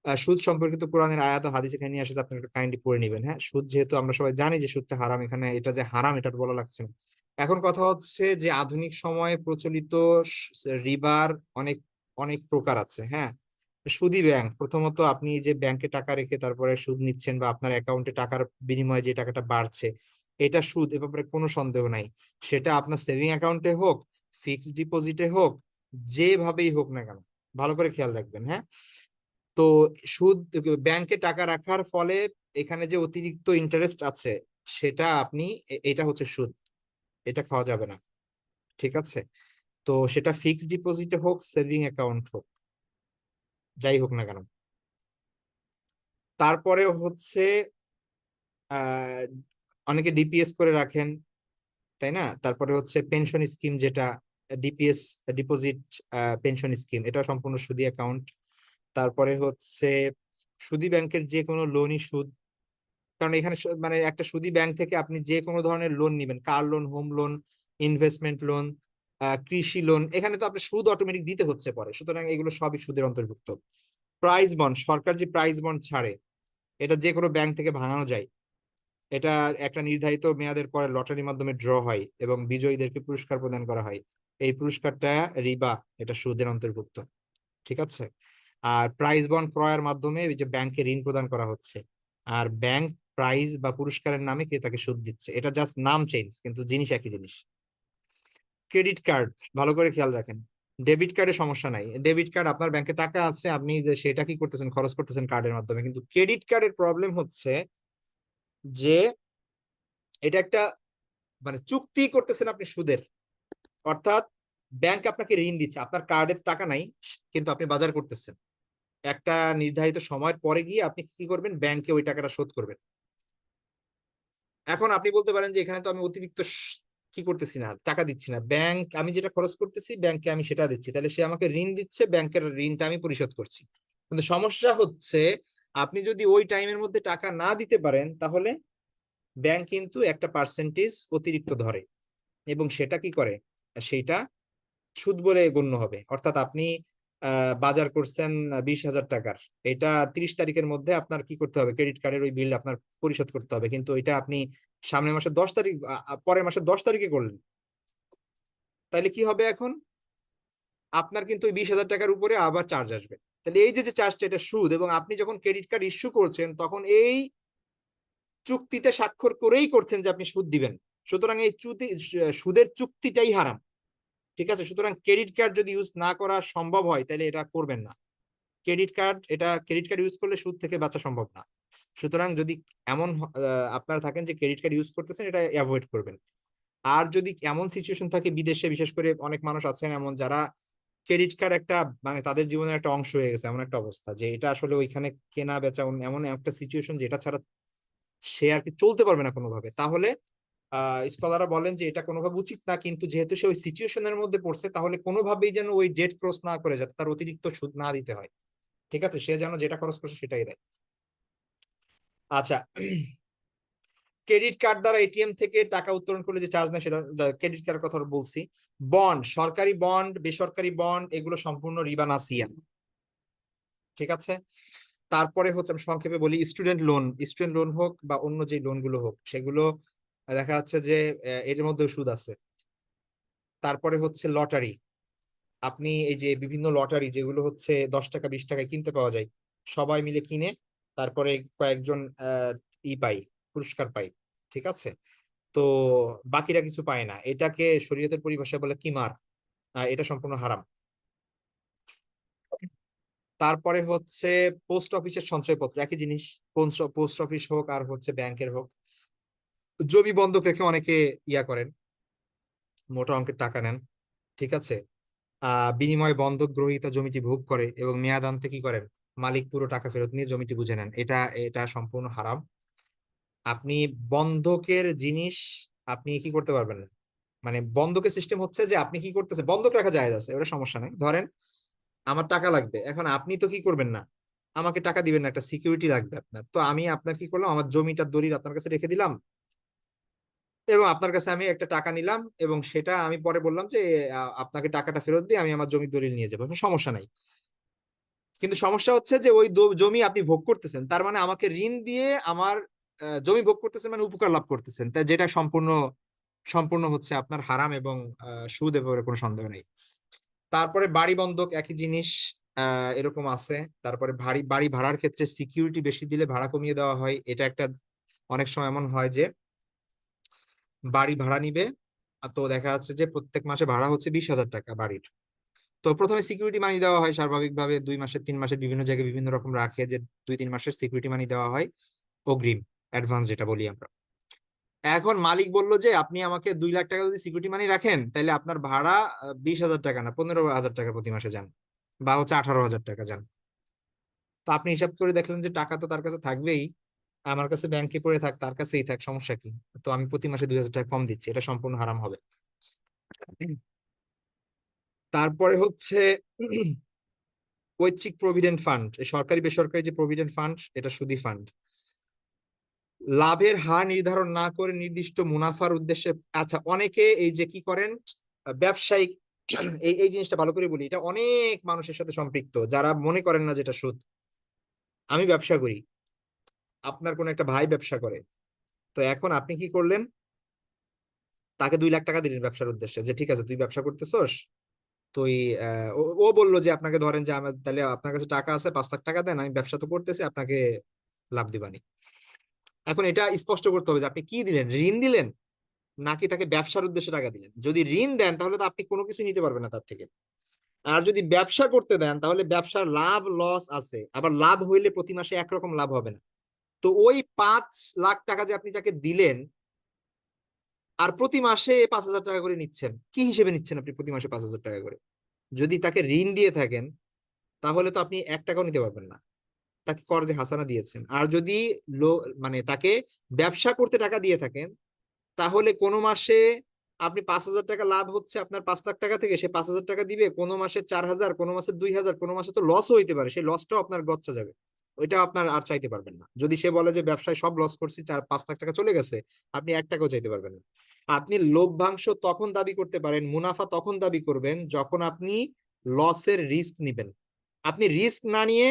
সুদ সম্পর্কিত কোরআনের আয়াত ও হাদিস এখানে নিয়ে আসে, আপনি একটু কাইন্ডলি পড়ে নিবেন। হ্যাঁ, সুদ যেহেতু আমরা সবাই জানি যে সুদটা হারাম, এখানে এটা যে হারাম এটা বলা লাগছে না। এখন কথা হচ্ছে যে আধুনিক সময়ে প্রচলিত রিবার অনেক অনেক প্রকার আছে। হ্যাঁ, সুদী ব্যাংক, প্রথমত আপনি যে ব্যাংকে টাকা রেখে তারপরে সুদ নিচ্ছেন, বা আপনার অ্যাকাউন্টে টাকার বিনিময়ে যে টাকাটা বাড়ছে, এটা সুদ, এ ব্যাপারে কোনো সন্দেহ নাই। সেটা আপনার সেভিং অ্যাকাউন্টে হোক, ফিক্সড ডিপোজিটে হোক, যেভাবেই হোক না কেন, ভালো করে খেয়াল রাখবেন। হ্যাঁ, তো সুদ, ব্যাংকে টাকা রাখার ফলে এখানে যে অতিরিক্ত ইন্টারেস্ট আছে, সেটা আপনি এটা হচ্ছে সুদ, এটা খাওয়া যাবে না, ঠিক আছে? তো সেটা ফিক্সড ডিপোজিটে হোক, সেভিং অ্যাকাউন্ট হোক, যাই হোক না কেন। তারপরে হচ্ছে আহ অনেকে ডিপিএস করে রাখেন, তাই না? তারপরে হচ্ছে পেনশন স্কিম, যেটা ডিপিএস, ডিপোজিট পেনশন স্কিম, এটা সম্পূর্ণ সুদী অ্যাকাউন্ট। তারপরে হচ্ছে সুদী ব্যাংকের যে কোনো লোনই সুদ, কারণ এখানে মানে একটা সুদী ব্যাংক থেকে আপনি যে কোনো ধরনের লোন নিবেন, car loan, home loan, investment loan, কৃষি লোন, এখানে তো আপনি সুদ অটোমেটিক দিতে হচ্ছে পরে, সুতরাং এগুলো সবই সুদের অন্তর্ভুক্ত। প্রাইজ বন্ড, সরকার যে প্রাইজ বন্ড ছাড়ে, এটা যে কোনো ব্যাংক থেকে ভাঙানো যায়। এটা একটা নির্ধারিত মেয়াদের পরে লটারির মাধ্যমে ড্র হয় এবং বিজয়ীদেরকে পুরস্কার প্রদান করা হয়। এই পুরস্কারটা রিবা, এটা সুদের অন্তর্ভুক্ত, ঠিক আছে? আর প্রাইজ বন্ড ক্রয়ের মাধ্যমে ওই যে ব্যাংকে ঋণ প্রদান করা হচ্ছে, আর ব্যাংক প্রাইজ বা পুরস্কারের নামে ক্রেতাকে সুদ দিচ্ছে, এটা জাস্ট নাম চেঞ্জ, কিন্তু জিনিস একই জিনিস। ক্রেডিট কার্ড, ভালো করে খেয়াল রাখেন। ডেবিট কার্ডে সমস্যা নাই, ডেবিট কার্ড আপনার ব্যাংকে টাকা আছে, আপনি যে সেটা কি করতেছেন, খরচ করতেছেন কার্ডের মাধ্যমে। কিন্তু ক্রেডিট কার্ডের প্রবলেম হচ্ছে যে এটা একটা, মানে চুক্তি করতেছেন আপনি সুদের, অর্থাৎ ব্যাংক আপনাকে ঋণ দিচ্ছে, আপনার কার্ডের টাকা নাই, কিন্তু আপনি বাজার করতেছেন, একটা নির্ধারিত সময়ের পরে গিয়ে আপনি কি করবেন, ব্যাংকে ওই টাকাটা শোধ করবেন। এখন আপনি বলতে পারেন যে এখানে তো আমি অতিরিক্ত কি করতেছি না, টাকা দিচ্ছি না, ব্যাংক আমি যেটা খরচ করতেছি ব্যাংকে আমি সেটা দিচ্ছি, তাহলে সে আমাকে ঋণ দিচ্ছে, ব্যাংকের ঋণটা আমি পরিশোধ করছি। কিন্তু সমস্যা হচ্ছে, আপনি যদি ওই টাইমের মধ্যে টাকা না দিতে পারেন, তাহলে ব্যাংক কিন্তু একটা পার্সেন্টেজ অতিরিক্ত ধরে, এবং সেটা কি করে, সেইটা সুদ বলে গণ্য হবে। অর্থাৎ আপনি বাজার করছেন 20,000 টাকার, এটা 30 তারিখের মধ্যে আপনার কি করতে হবে, ক্রেডিট কার্ডের ওই বিল আপনার পরিশোধ করতে হবে, কিন্তু এটা আপনি সামনের মাসের 10 তারিখ, পরের মাসের 10 তারিখে করলেন, তাহলে কি হবে এখন, আপনার কিন্তু ওই 20,000 টাকার উপরে আবার চার্জ আসবে। তাহলে এই যে যে চার্জটা, এটা সুদ, এবং আপনি যখন ক্রেডিট কার্ড ইস্যু করছেন তখন এই চুক্তিতে স্বাক্ষর করেই করছেন যে আপনি সুদ দিবেন। সুতরাং এই সুদের চুক্তিটাই হারাম, ঠিক আছে? সুতরাং ক্রেডিট কার্ড যদি ইউজ না করা সম্ভব হয়, তাহলে এটা করবেন না। ক্রেডিট কার্ড ইউজ করলে সুদ থেকে বাঁচা সম্ভব না। সুতরাং যদি এমন আপনারা থাকেন যে ক্রেডিট কার্ড ইউজ করতেছেন, এটা অ্যাভয়েড করবেন। আর যদি এমন সিচুয়েশন থাকে, বিদেশে বিশেষ করে অনেক মানুষ আছেন এমন, যারা ক্রেডিট কার্ড একটা মানে তাদের জীবনের একটা অংশ হয়ে গেছে, এমন একটা অবস্থা যে এটা আসলে ওইখানে কেনা বেচা এমন একটা সিচুয়েশন যেটা ছাড়া সে আর কি চলতে পারবে না কোনোভাবে, তাহলে স্কলাররা বলেন যে এটা কোনোভাবে উচিত না, কিন্তু যেহেতু সে ওই সিচুয়েশনের মধ্যে পড়ছে, তাহলে কোনোভাবেই যেন ওই ডেট ক্রস না করে, যাতে তার অতিরিক্ত সুদ না দিতে হয়, ঠিক আছে? সে যেন যেটা খরচ করছে সেটাই দেয়। আচ্ছা, ক্রেডিট কার্ড দ্বারা এটিএম থেকে টাকা উত্তোলন করলে যে চার্জ নেয়, সেটা ক্রেডিট কার্ডের কথা বলছি। বন্ড, সরকারি বন্ড, বেসরকারি বন্ড, এগুলো সম্পূর্ণ রিবা নাসিয়া, ঠিক আছে? তারপরে হচ্ছে আমি সংক্ষেপে বলি, স্টুডেন্ট লোন হোক বা অন্য যে লোন গুলো হোক, সেগুলো দেখা যাচ্ছে যে এর মধ্যে সুদ আছে। তারপরে হচ্ছে লটারি। আপনি এই যে বিভিন্ন লটারি যেগুলো হচ্ছে 10 টাকা 20 টাকায় কিনতে পাওয়া যায়, সবাই মিলে কিনে তারপরে কয়েকজন পাই, পুরস্কার পাই, ঠিক আছে? তো বাকিরা কিছু পায় না, এটাকে শরীয়তের পরিভাষায় বলে কিমার। এটা সম্পূর্ণ হারাম। তারপরে হচ্ছে পোস্ট অফিসের সঞ্চয়পত্র, একই জিনিস। পোস্ট অফিস হোক আর হচ্ছে ব্যাংকের হোক, জমি বন্ধক রেখে অনেকে ইয়া করেন, মোটা অঙ্কের টাকা নেন, ঠিক আছে? বিনিময়ে বন্ধক গ্রহীতা জমিটি ভোগ করে এবং মেয়াদান্তে কি করেন, মালিক পুরো টাকা ফেরত নিয়ে জমিটি বুঝে নেন। এটা এটা সম্পূর্ণ হারাম। আপনি বন্ধকের জিনিস আপনি কি করতে পারবেন না। মানে বন্ধকের সিস্টেম হচ্ছে যে আপনি কি করতেছে, বন্ধক রাখা যায় আছে, ওটা সমস্যা নাই। ধরেন আমার টাকা লাগবে, এখন আপনি তো কি করবেন না, আমাকে টাকা দিবেন না, একটা সিকিউরিটি লাগবে আপনার। তো আমি আপনার কি করলাম, আমার জমিটার দলিল আপনার কাছে রেখে দিলাম এবং আপনার কাছে আমি একটা টাকা নিলাম, এবং সেটা আমি পরে বললাম যে আপনাকে টাকাটা ফেরত দিয়ে আমি আমার জমির দলিল নিয়ে যাবো, কোনো সমস্যা নাই। কিন্তু সমস্যা হচ্ছে যে ওই জমি আপনি ভোগ করতেছেন, তার মানে আমাকে ঋণ দিয়ে আমার জমি ভোগ করতেছেন, মানে উপকার লাভ করতেছেন, তাই যেটা সম্পূর্ণ সম্পূর্ণ হচ্ছে আপনার হারাম, এবং সুদ, এ ব্যাপারে কোনো সন্দেহ নেই। তারপরে বাড়ি বন্ধক একই জিনিস, এরকম আছে। তারপরে বাড়ি ভাড়ার ক্ষেত্রে সিকিউরিটি বেশি দিলে ভাড়া কমিয়ে দেওয়া হয়, এটা একটা। অনেক সময় এমন হয় যে বাড়ি ভাড়া নিবে, তো দেখা যাচ্ছে যে প্রত্যেক মাসে ভাড়া হচ্ছে 20,000 টাকা বাড়ির। তো প্রথমে সিকিউরিটি মানি দেওয়া হয় স্বাভাবিকভাবে, 2 মাসের 3 মাসের, বিভিন্ন জায়গায় বিভিন্ন রকম রাখে যে 2-3 মাসের সিকিউরিটি মানি দেওয়া হয়, অগ্রিম, অ্যাডভান্স যেটা বলি আমরা। এখন মালিক বলল যে আপনি আমাকে 2 লাখ টাকা যদি সিকিউরিটি মানি রাখেন, তাহলে আপনার ভাড়া 20,000 টাকা না, 15,000 টাকা প্রতি মাসে যান, বা হচ্ছে 18,000 টাকা যান। তো আপনি হিসাব করে দেখলেন যে টাকা তো তার কাছে থাকবেই, আমার কাছে ব্যাংকে পড়ে থাক, তার কাছেই থাক, সমস্যা কি? তো আমি প্রতি মাসে 2,000 টাকা কম দিচ্ছি, এটা সম্পূর্ণ হারাম হবে। তারপরে হচ্ছে ঐচ্ছিক প্রভিডেন্ট ফান্ড, সরকারি বেসরকারি যে প্রভিডেন্ট ফান্ড, এটা সুদি ফান্ড। লাভের হার নির্ধারণ না করে নির্দিষ্ট মুনাফার উদ্দেশ্যে, আচ্ছা, অনেকে এই যে কি করেন, ব্যবসায়িক, এই এই জিনিসটা ভালো করে বলি, এটা অনেক মানুষের সাথে সম্পৃক্ত যারা মনে করেন না যেটা সুদ। আমি ব্যবসা করি, আপনার কোন একটা ভাই ব্যবসা করে, তো এখন আপনি কি করলেন, তাকে 2 লাখ টাকা দিলেন ব্যবসার উদ্দেশ্যে, যে ঠিক আছে তুই ব্যবসা করতেছস, তুই ও বললো যে আপনাকে, ধরেন যে আমার, তাহলে আপনার কাছে টাকা আছে, 5 লাখ টাকা দেন, আমি ব্যবসা তো করতেছি, আপনাকে লাভ দিবানি। এখন এটা স্পষ্ট করতে হবে যে আপনি কি দিলেন, ঋণ দিলেন নাকি তাকে ব্যবসার উদ্দেশ্যে টাকা দিলেন। যদি ঋণ দেন তাহলে তো আপনি কোনো কিছু নিতে পারবেন না তার থেকে। আর যদি ব্যবসা করতে দেন তাহলে ব্যবসার লাভ লস আছে, আবার লাভ হইলে প্রতি মাসে একরকম লাভ হবে না। তো ওই 5 লাখ টাকা যে আপনি তাকে দিলেন, আর প্রতি মাসে 5,000 টাকা করে নিচ্ছেন, কি হিসেবে নিচ্ছেন আপনি প্রতি মাসে 5,000 টাকা করে? যদি তাকে ঋণ দিয়ে থাকেন তাহলে তো আপনি 1 টাকাও নিতে পারবেন না, তাকে কর্জে হাসানা দিয়েছেন। আর যদি মানে তাকে ব্যবসা করতে টাকা দিয়ে থাকেন, তাহলে কোনো মাসে আপনি 5,000 টাকা লাভ হচ্ছে আপনার 5 লাখ টাকা থেকে, সে 5,000 টাকা দিবে, কোনো মাসে 4,000, কোনো মাসে 2,000, কোনো মাসে তো লসও হইতে পারে, সেই লসটাও আপনার গচ্চা যাবে, ওইটা আপনার আর চাইতে পারবেন না। যদি সে বলে যে ব্যবসায় সব লস করছি, 4-5 লাখ টাকা চলে গেছে, আপনি 1 টাকাও চাইতে পারবেন না। আপনি লভ্যাংশ তখন দাবি করতে পারেন, মুনাফা তখন দাবি করবেন যখন আপনি লসের রিস্ক নিবেন। আপনি রিস্ক না নিয়ে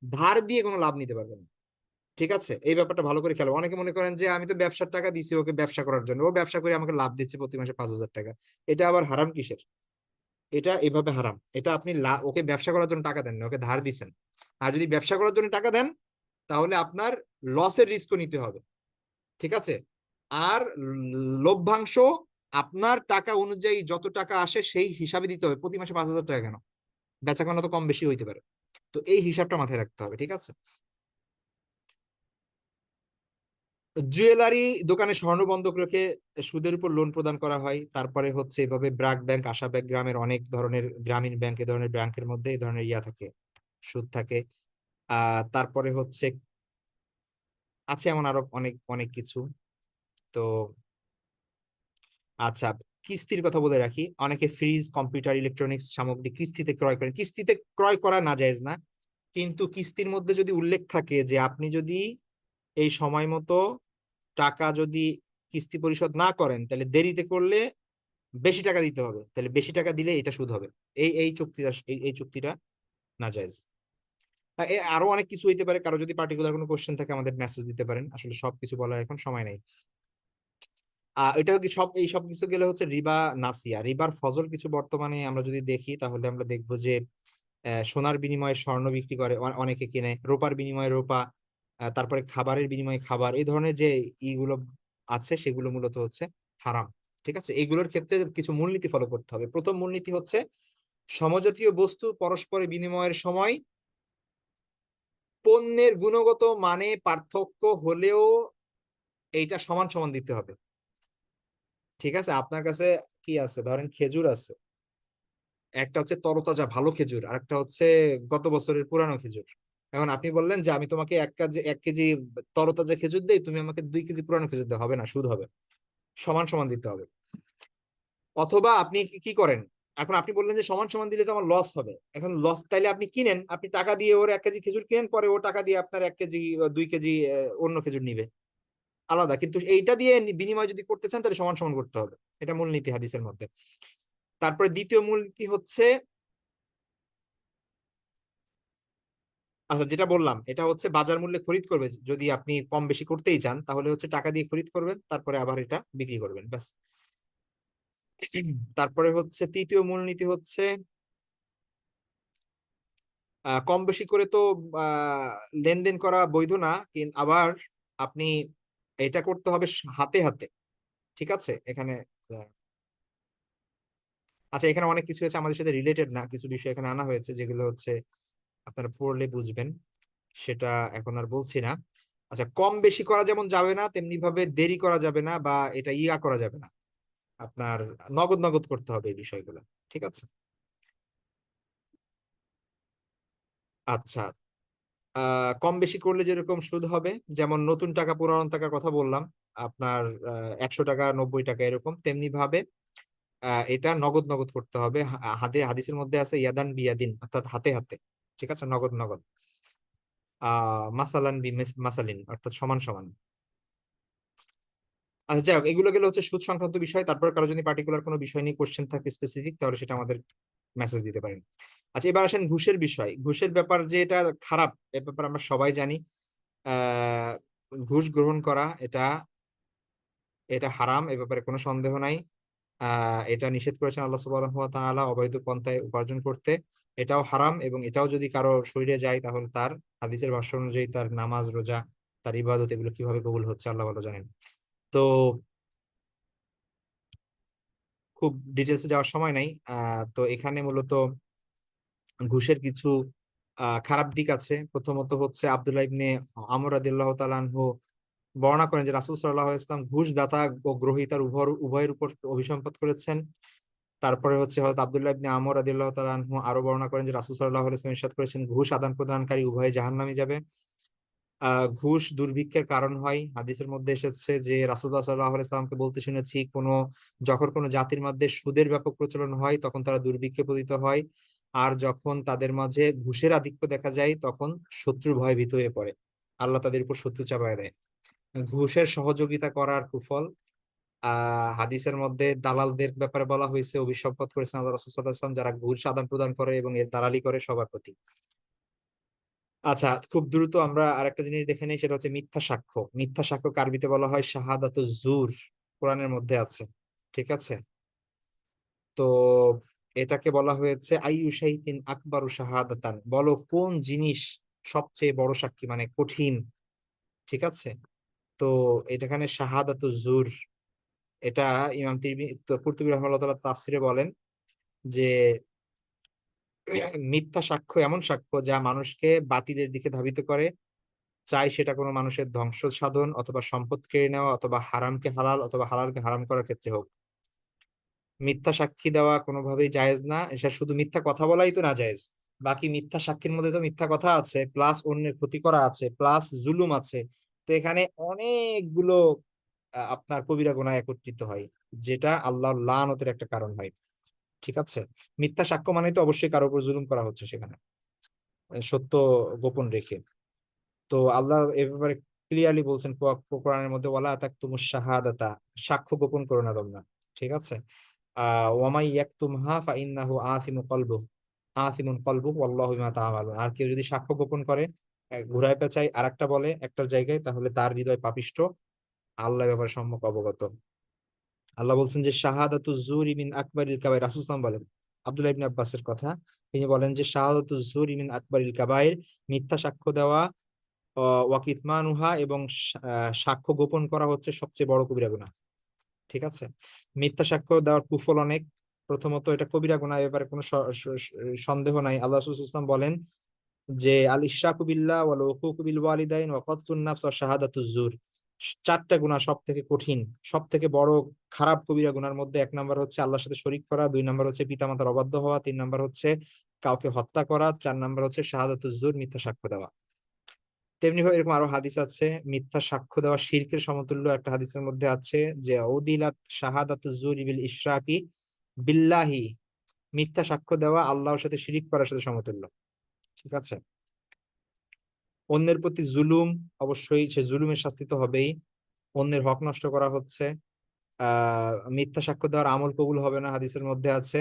ধার দিয়ে কোনো লাভ নিতে পারবেন না, ঠিক আছে? এই ব্যাপারটা ভালো করে খেলো। অনেকে মনে করেন যে আমি তো ব্যবসার টাকা দিছি ওকে ব্যবসা করার জন্য, ও ব্যবসা করে আমাকে লাভ দিচ্ছে প্রতি মাসে 5,000 টাকা। এটা আবার হারাম কিসের? এটা এভাবে হারাম। এটা আপনি ওকে ব্যবসা করার জন্য টাকা দেন না, ওকে ধার দিচ্ছেন। আর যদি ব্যবসা করার জন্য টাকা দেন, তাহলে আপনার লসের রিস্কও নিতে হবে, ঠিক আছে? আর লভ্যাংশ আপনার টাকা অনুযায়ী যত টাকা আসে সেই হিসাবে দিতে হবে। প্রতি মাসে 5,000 টাকা কেন? বেচাকেনা তো কম বেশি হইতে পারে। তো এই হিসাবটা মাথায় রাখতে হবে, ঠিক আছে? জুয়েলারি দোকানে স্বর্ণ বন্ধক রেখে সুদের উপর লোন প্রদান করা হয়। তারপরে হচ্ছে এভাবে ব্র্যাক ব্যাংক, আশা ব্যাংক, গ্রামের অনেক ধরনের গ্রামীণ ব্যাংক, এ ধরনের ব্যাংকের মধ্যে এই ধরনের ইয়া থাকে, সুদ থাকে। তারপরে হচ্ছে আছে এমন আরো অনেক অনেক কিছু। তো আচ্ছা, কিস্তির কথা বলে রাখি, অনেকে ফ্রিজ, কম্পিউটার, ইলেকট্রনিক্স সামগ্রী কিস্তিতে ক্রয় করেন। কিস্তিতে ক্রয় করা নাজায়েজ না, কিন্তু কিস্তির মধ্যে যদি উল্লেখ থাকে যে আপনি যদি এই সময় মতো টাকা যদি কিস্তি পরিশোধ না করেন, তাহলে দেরিতে করলে বেশি টাকা দিতে হবে, তাহলে বেশি টাকা দিলে এটা সুদ হবে। এই চুক্তিটা, এই চুক্তিটা নাজায়েজ। আরো অনেক কিছু হইতে পারে, কারো যদি পার্টিকুলার কোনো কোশ্চেন থাকে আমাদের মেসেজ দিতে পারেন, আসলে সবকিছু বলার এখন সময় নেই। এটা কি এই সব কিছু গেলে হচ্ছে রিবা নাসিয়া। রিবার ফজল কিছু বর্তমানে আমরা যদি দেখি তাহলে আমরা দেখবো যে সোনার বিনিময়ে স্বর্ণ বিক্রি করে, অনেকে কিনে, রূপার বিনিময়ে রূপা, তারপরে খাবারের বিনিময়ে খাবার, এই ধরনের যে ইগুলো আছে সেগুলো মূলত হচ্ছে হারাম। ঠিক আছে, এইগুলোর ক্ষেত্রে কিছু মূলনীতি ফলো করতে হবে। প্রথম মূলনীতি হচ্ছে সমজাতীয় বস্তু পরস্পরের বিনিময়ের সময় পণ্যের গুণগত মানে পার্থক্য হলেও এইটা সমান সমান দিতে হবে। ঠিক আছে, আপনার কাছে কি আছে, ধরেন খেজুর আছে, একটা হচ্ছে তরতাজা ভালো খেজুর আর একটা হচ্ছে গত বছরের পুরানো খেজুর। এখন আপনি বললেন যে আমি তোমাকে 1 কেজি তরতাজা খেজুর দেই, তুমি আমাকে 2 কেজি পুরানো খেজুর দাও, হবে না, সুদ হবে। সমান সমান দিতে হবে। অথবা আপনি কি করেন, এখন আপনি বললেন যে সমান সমান দিলে তো আমার লস হবে। এখন লস তাইলে আপনি কিনেন, আপনি টাকা দিয়ে ওর 1 কেজি খেজুর কিনেন, পরে ও টাকা দিয়ে আপনার 1 কেজি 2 কেজি অন্য খেজুর নিবে, আলাদা। কিন্তু এইটা দিয়ে বিনিময় যদি করতে চান তাহলে সমান সমান করতে হবে। এটা মূলনীতি হাদিসের মধ্যে। তারপরে দ্বিতীয় মূলনীতি হচ্ছে, আচ্ছা যেটা বললাম এটা হচ্ছে বাজার মূল্যে খরিদ করবে। যদি আপনি কম বেশি করতেই চান তাহলে হচ্ছে টাকা দিয়ে খরিদ করবেন, তারপরে আবার এটা বিক্রি করবেন, ব্যাস। তারপরে হচ্ছে তৃতীয় মূলনীতি হচ্ছে কম বেশি করে তো আহ, লেনদেন করা বৈধ না, কিন্তু আবার আপনি এটা করতে হবে হাতে হাতে। ঠিক আছে, এখানে আচ্ছা এখানে অনেক কিছু আছে আমাদের সাথে রিলেটেড না, কিছু বিষয় এখানে আনা হয়েছে যেগুলো হচ্ছে আপনারা পড়লে বুঝবেন, সেটা এখন আর বলছি না। আচ্ছা, কম বেশি করা যেমন যাবে না, তেমনি ভাবে দেরি করা যাবে না, বা এটা করা যাবে না। আপনার নগদ নগদ করতে হবে এই বিষয়গুলো। ঠিক আছে। আচ্ছা, কম বেশি করলে যেরকম সুদ হবে, যেমন নতুন টাকা পুরানো টাকার কথা বললাম, আপনার 100 টাকা 90 টাকা এরকম, তেমনি ভাবে এটা নগদ নগদ করতে হবে। হাতে, হাদিসের মধ্যে আছে ইয়াদান বিয়াদিন, অর্থাৎ হাতে হাতে। ঠিক আছে, নগদ নগদ। মাসালান মাসালিন, অর্থাৎ সমান সমান। আচ্ছা যাই হোক, এগুলো গেলে হচ্ছে সুদ সংক্রান্ত বিষয়। তারপর কারো যদি পার্টিকুলার কোনো বিষয় নিয়ে কোশ্চেন থাকে স্পেসিফিক, তাহলে সেটা আমাদের মেসেজ দিতে পারেন। আচ্ছা এবার আসেন ঘুষের বিষয়। ঘুষের ব্যাপার যে এটা খারাপ, এ ব্যাপারে আমরা সবাই জানি। আহ ঘুষ গ্রহণ করা এটা এটা হারাম, এ ব্যাপারে কোনো সন্দেহ নাই। এটা নিষেধ করেছেন আল্লাহ সুবহানাহু ওয়া তাআলা অবৈধ পন্থায় উপার্জন করতে। এটাও হারাম, এবং এটাও যদি কারো শরীরে যায় তাহলে তার, হাদিসের ভাষ্য অনুযায়ী, তার নামাজ রোজা, তার ইবাদত, এগুলো কিভাবে কবুল হচ্ছে আল্লাহ ভালো জানেন। তো খুব ডিটেলসে যাওয়ার সময় নাই। তো এখানে মূলত ঘুষের কিছু খারাপ দিক আছে। প্রথমত হচ্ছে আব্দুল্লাহ ইবনে আমর রাদিয়াল্লাহু তাআলা আনহু বর্ণনা করেন যে রাসূল সাল্লাল্লাহু আলাইহি ওয়াসাল্লাম ঘুষ দাতা ও গ্রহীতার উভয়ের উপর অভিসম্পাত করেছেন। তারপরে হচ্ছে হযরত আব্দুল্লাহ ইবনে আমর রাদিয়াল্লাহু তাআলা আনহু আরো বর্ণনা করেন যে রাসূল সাল্লাল্লাহু আলাইহি ওয়াসাল্লাম ইরশাদ করেছেন, ঘুষ আদান প্রদানকারী উভয়ে জাহান্নামে যাবে। ঘুষ দুর্ভিক্ষের কারণ হয়। হাদিসের মধ্যে এসেছে যে রাসূলুল্লাহ সাল্লাল্লাহু আলাইহি ওয়াসাল্লামকে বলতে শুনেছি, যখন কোনো জাতির মধ্যে সুদের ব্যাপক প্রচলন হয় তখন তারা দুর্ভিক্ষে পতিত হয়, আর যখন তাদের মাঝে ঘুষের আধিক্য দেখা যায় তখন শত্রু ভয়ভীত হয়ে পড়ে, আল্লাহ তাদের উপর শত্রু চাপায় দেয়। ঘুষের সহযোগিতা করার কুফল, হাদিসের মধ্যে দালালদের ব্যাপারে বলা হয়েছে, অভিসম্পাত করেছেন আল্লাহ রাসূল সাল্লাল্লাহু আলাইহি ওয়াসাল্লাম, যারা ঘুষ আদান প্রদান করে এবং এর দালালি করে সবার প্রতি। আচ্ছা, খুব দ্রুত আমরা আরেকটা জিনিস দেখে নিই, সেটা হচ্ছে মিথ্যা সাক্ষ্য। মিথ্যা সাক্ষ্য আরবিতে বলা হয় শাহাদাতু জুর, কোরআনের মধ্যে আছে। ঠিক আছে, তো এটাকে বলা হয়েছে আইয়ু শাইইন আকবারু শাহাদাতান, বলো কোন জিনিস সবচেয়ে বড় সাক্ষী, মানে কঠিন। ঠিক আছে, তো এখানে শাহাদাতু জুর, এটা ইমাম কুরতুবী রাহিমাহুল্লাহ তাআলা তাফসিরে বলেন যে মিথ্যা সাক্ষ্য এমন সাক্ষ্য যা মানুষকে বাতিলের দিকে ধাবিত করে, চাই সেটা কোনো মানুষের ধ্বংস সাধন অথবা সম্পদ কেড়ে নেওয়া অথবা হারামকে হালাল অথবা হালালকে হারাম করার ক্ষেত্রে হোক। মিথ্যা সাক্ষী দেওয়া কোনোভাবেই জায়েজ না, এটা শুধু মিথ্যা কথা বলাই তো না জায়েজ, বাকি মিথ্যা সাক্ষীর মধ্যে তো মিথ্যা কথা আছে, প্লাস অন্যের ক্ষতি করা আছে, প্লাস জুলুম আছে। তো এখানে অনেকগুলো আপনার কবিরা গুনাহ একত্রিত হয়, যেটা আল্লাহর লানতের একটা কারণ হয়। ঠিক আছে, মিথ্যা সাক্ষ্য মানে তো অবশ্যই কারোর উপর জুলুম করা হচ্ছে সেখানে, সত্য গোপন রেখে। তো আল্লাহ এ ব্যাপারে ক্লিয়ারলি বলছেন কোরআনের মধ্যে, ওয়ালা তাকতুমুশ শাহাদাতা, সাক্ষ্য গোপন করো না তোমরা। ঠিক আছে, ওয়ামাই ইয়াকতুমহা ফাইন্নাহু আযিমুন কলবুহু ওয়াল্লাহু বিমা তা'মালুন। আর কেউ যদি সাক্ষ্য গোপন করে, ঘুরায় পেঁচায় আরেকটা বলে একটার জায়গায়, তাহলে তার হৃদয় পাপিষ্ঠ, আল্লাহ এ ব্যাপারে সম্যক অবগত। আল্লাহ বলছেন যে শাহাদাতু জুরি মিন আকবারিল কাবাইর, রাসূল সাল্লাল্লাহু আলাইহি ওয়াসাল্লাম বলেন, আব্দুল্লাহ ইবনে আব্বাসের কথা, তিনি বলেন যে শাহাদাতু জুরি মিন আকবারিল কাবাইর, মিথ্যা সাক্ষ্য দেওয়া, ওয়াকিতমানুহা, এবং সাক্ষ্য গোপন করা হচ্ছে সবচেয়ে বড় কবিরা গুনাহ। ঠিক আছে, মিথ্যা সাক্ষ্য দেওয়ার কুফল অনেক। প্রথমত এটা কবিরা গুনাহ, এ ব্যাপারে কোনো সন্দেহ নাই। আল্লাহ রাসূল সাল্লাল্লাহু আলাইহি ওয়াসাল্লাম বলেন যে আল ইশরাকু বিল্লাহ ওয়াল উকুকু বিল ওয়ালিদাইন ওয়া কতলুন নাফস ওয়া শাহাদাতুজ জুর, চারটা গুনাহ সব থেকে কঠিন, সব থেকে বড় খারাপ কবিরা গুনার মধ্যে এক নাম্বার হচ্ছে আল্লাহর সাথে শরীক করা, দুই নাম্বার হচ্ছে পিতামাতার অবাধ্য হওয়া, তিন নাম্বার হচ্ছে কাউকে হত্যা করা, চার নাম্বার হচ্ছে শাহাদাতুজ জুর, মিথ্যা সাক্ষ্য দেওয়া। তেমনি ভাবে এরকম আরো হাদিস আছে, মিথ্যা সাক্ষ্য দেওয়া শিরকের সমতুল্য। একটা হাদিসের মধ্যে আছে যে উদিলাত শাহাদাতুজ জুরি বিল ইশরাকি বিল্লাহি, মিথ্যা সাক্ষ্য দেওয়া আল্লাহর সাথে শিরিক করার সাথে সমতুল্য। ঠিক আছে, অন্যের প্রতি জুলুম, অবশ্যই সে জুলুমের শাস্তি তো হবেই। অন্যের হক নষ্ট করা হচ্ছে। মিথ্যা সাক্ষ্য দেওয়ার আমল কবুল হবে না, হাদিসের মধ্যে আছে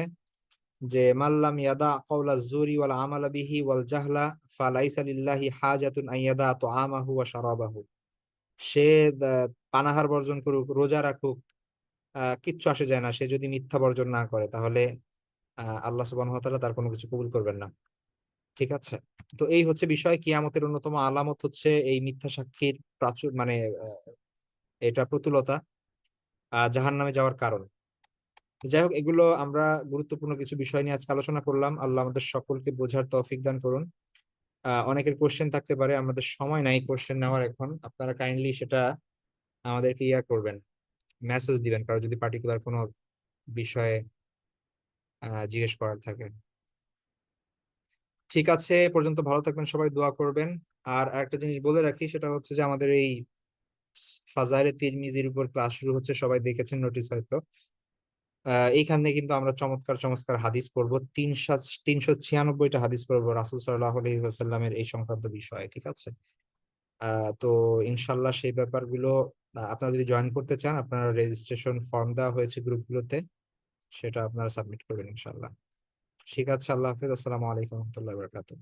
যে মাল্লাম ইয়াদা কওলা জুরি ওয়াল আমালা বিহি ওয়াল জাহলা ফালাইসা লিল্লাহি হাজাতুন আইয়াদা তুআমাহু ওয়া শারাবাহু। সে পানাহার বর্জন করুক, রোজা রাখুক, কিচ্ছু আসে যায় না, সে যদি মিথ্যা বর্জন না করে, তাহলে আল্লাহ সুবহানাহু ওয়া তাআলা তার কোনো কিছু কবুল করবেন না। ঠিক আছে, তো এই হচ্ছে বিষয়। কিয়ামতের অন্যতম আলামত হচ্ছে এই মিথ্যা সাক্ষীর প্রাচুর, মানে এটা প্রতুলতা, জাহান্নামে যাওয়ার কারণ। যাই হোক, এগুলো আমরা গুরুত্বপূর্ণ কিছু বিষয় নিয়ে আজকে আলোচনা করলাম। আল্লাহ আমাদের সকলকে বোঝার তৌফিক দান করুন। অনেকের কোশ্চেন থাকতে পারে, আমাদের সময় নাই কোশ্চেন নেওয়ার এখন। আপনারা কাইন্ডলি সেটা আমাদেরকে করবেন, মেসেজ দিবেন, কারো যদি পার্টিকুলার কোনো বিষয়ে জিজ্ঞেস করার থাকে। ঠিক আছে, এ পর্যন্ত ভালো থাকবেন সবাই, দোয়া করবেন। আর আরেকটা জিনিস বলে রাখি, সেটা হচ্ছে যে আমাদের এই ফাজাইলে তিরমিজির উপর ক্লাস শুরু হচ্ছে, সবাই দেখেছেন নোটিস হয়তো। এইখানে কিন্তু আমরা চমৎকার চমৎকার হাদিস পড়বো, 396টা হাদিস পড়বো রাসূল সাল্লাল্লাহু আলাইহি ওয়াসাল্লামের এই সংক্রান্ত বিষয়ে। ঠিক আছে, তো ইনশাল্লাহ সেই ব্যাপারগুলো আপনারা যদি জয়েন করতে চান, আপনারা রেজিস্ট্রেশন ফর্ম দেওয়া হয়েছে গ্রুপগুলোতে, সেটা আপনারা সাবমিট করবেন ইনশাল্লাহ। ঠিক আছে, আল্লাহ হাফেজ, আসসালামু আলাইকুম ওয়া রাহমাতুল্লাহি ওয়া বারাকাতুহু।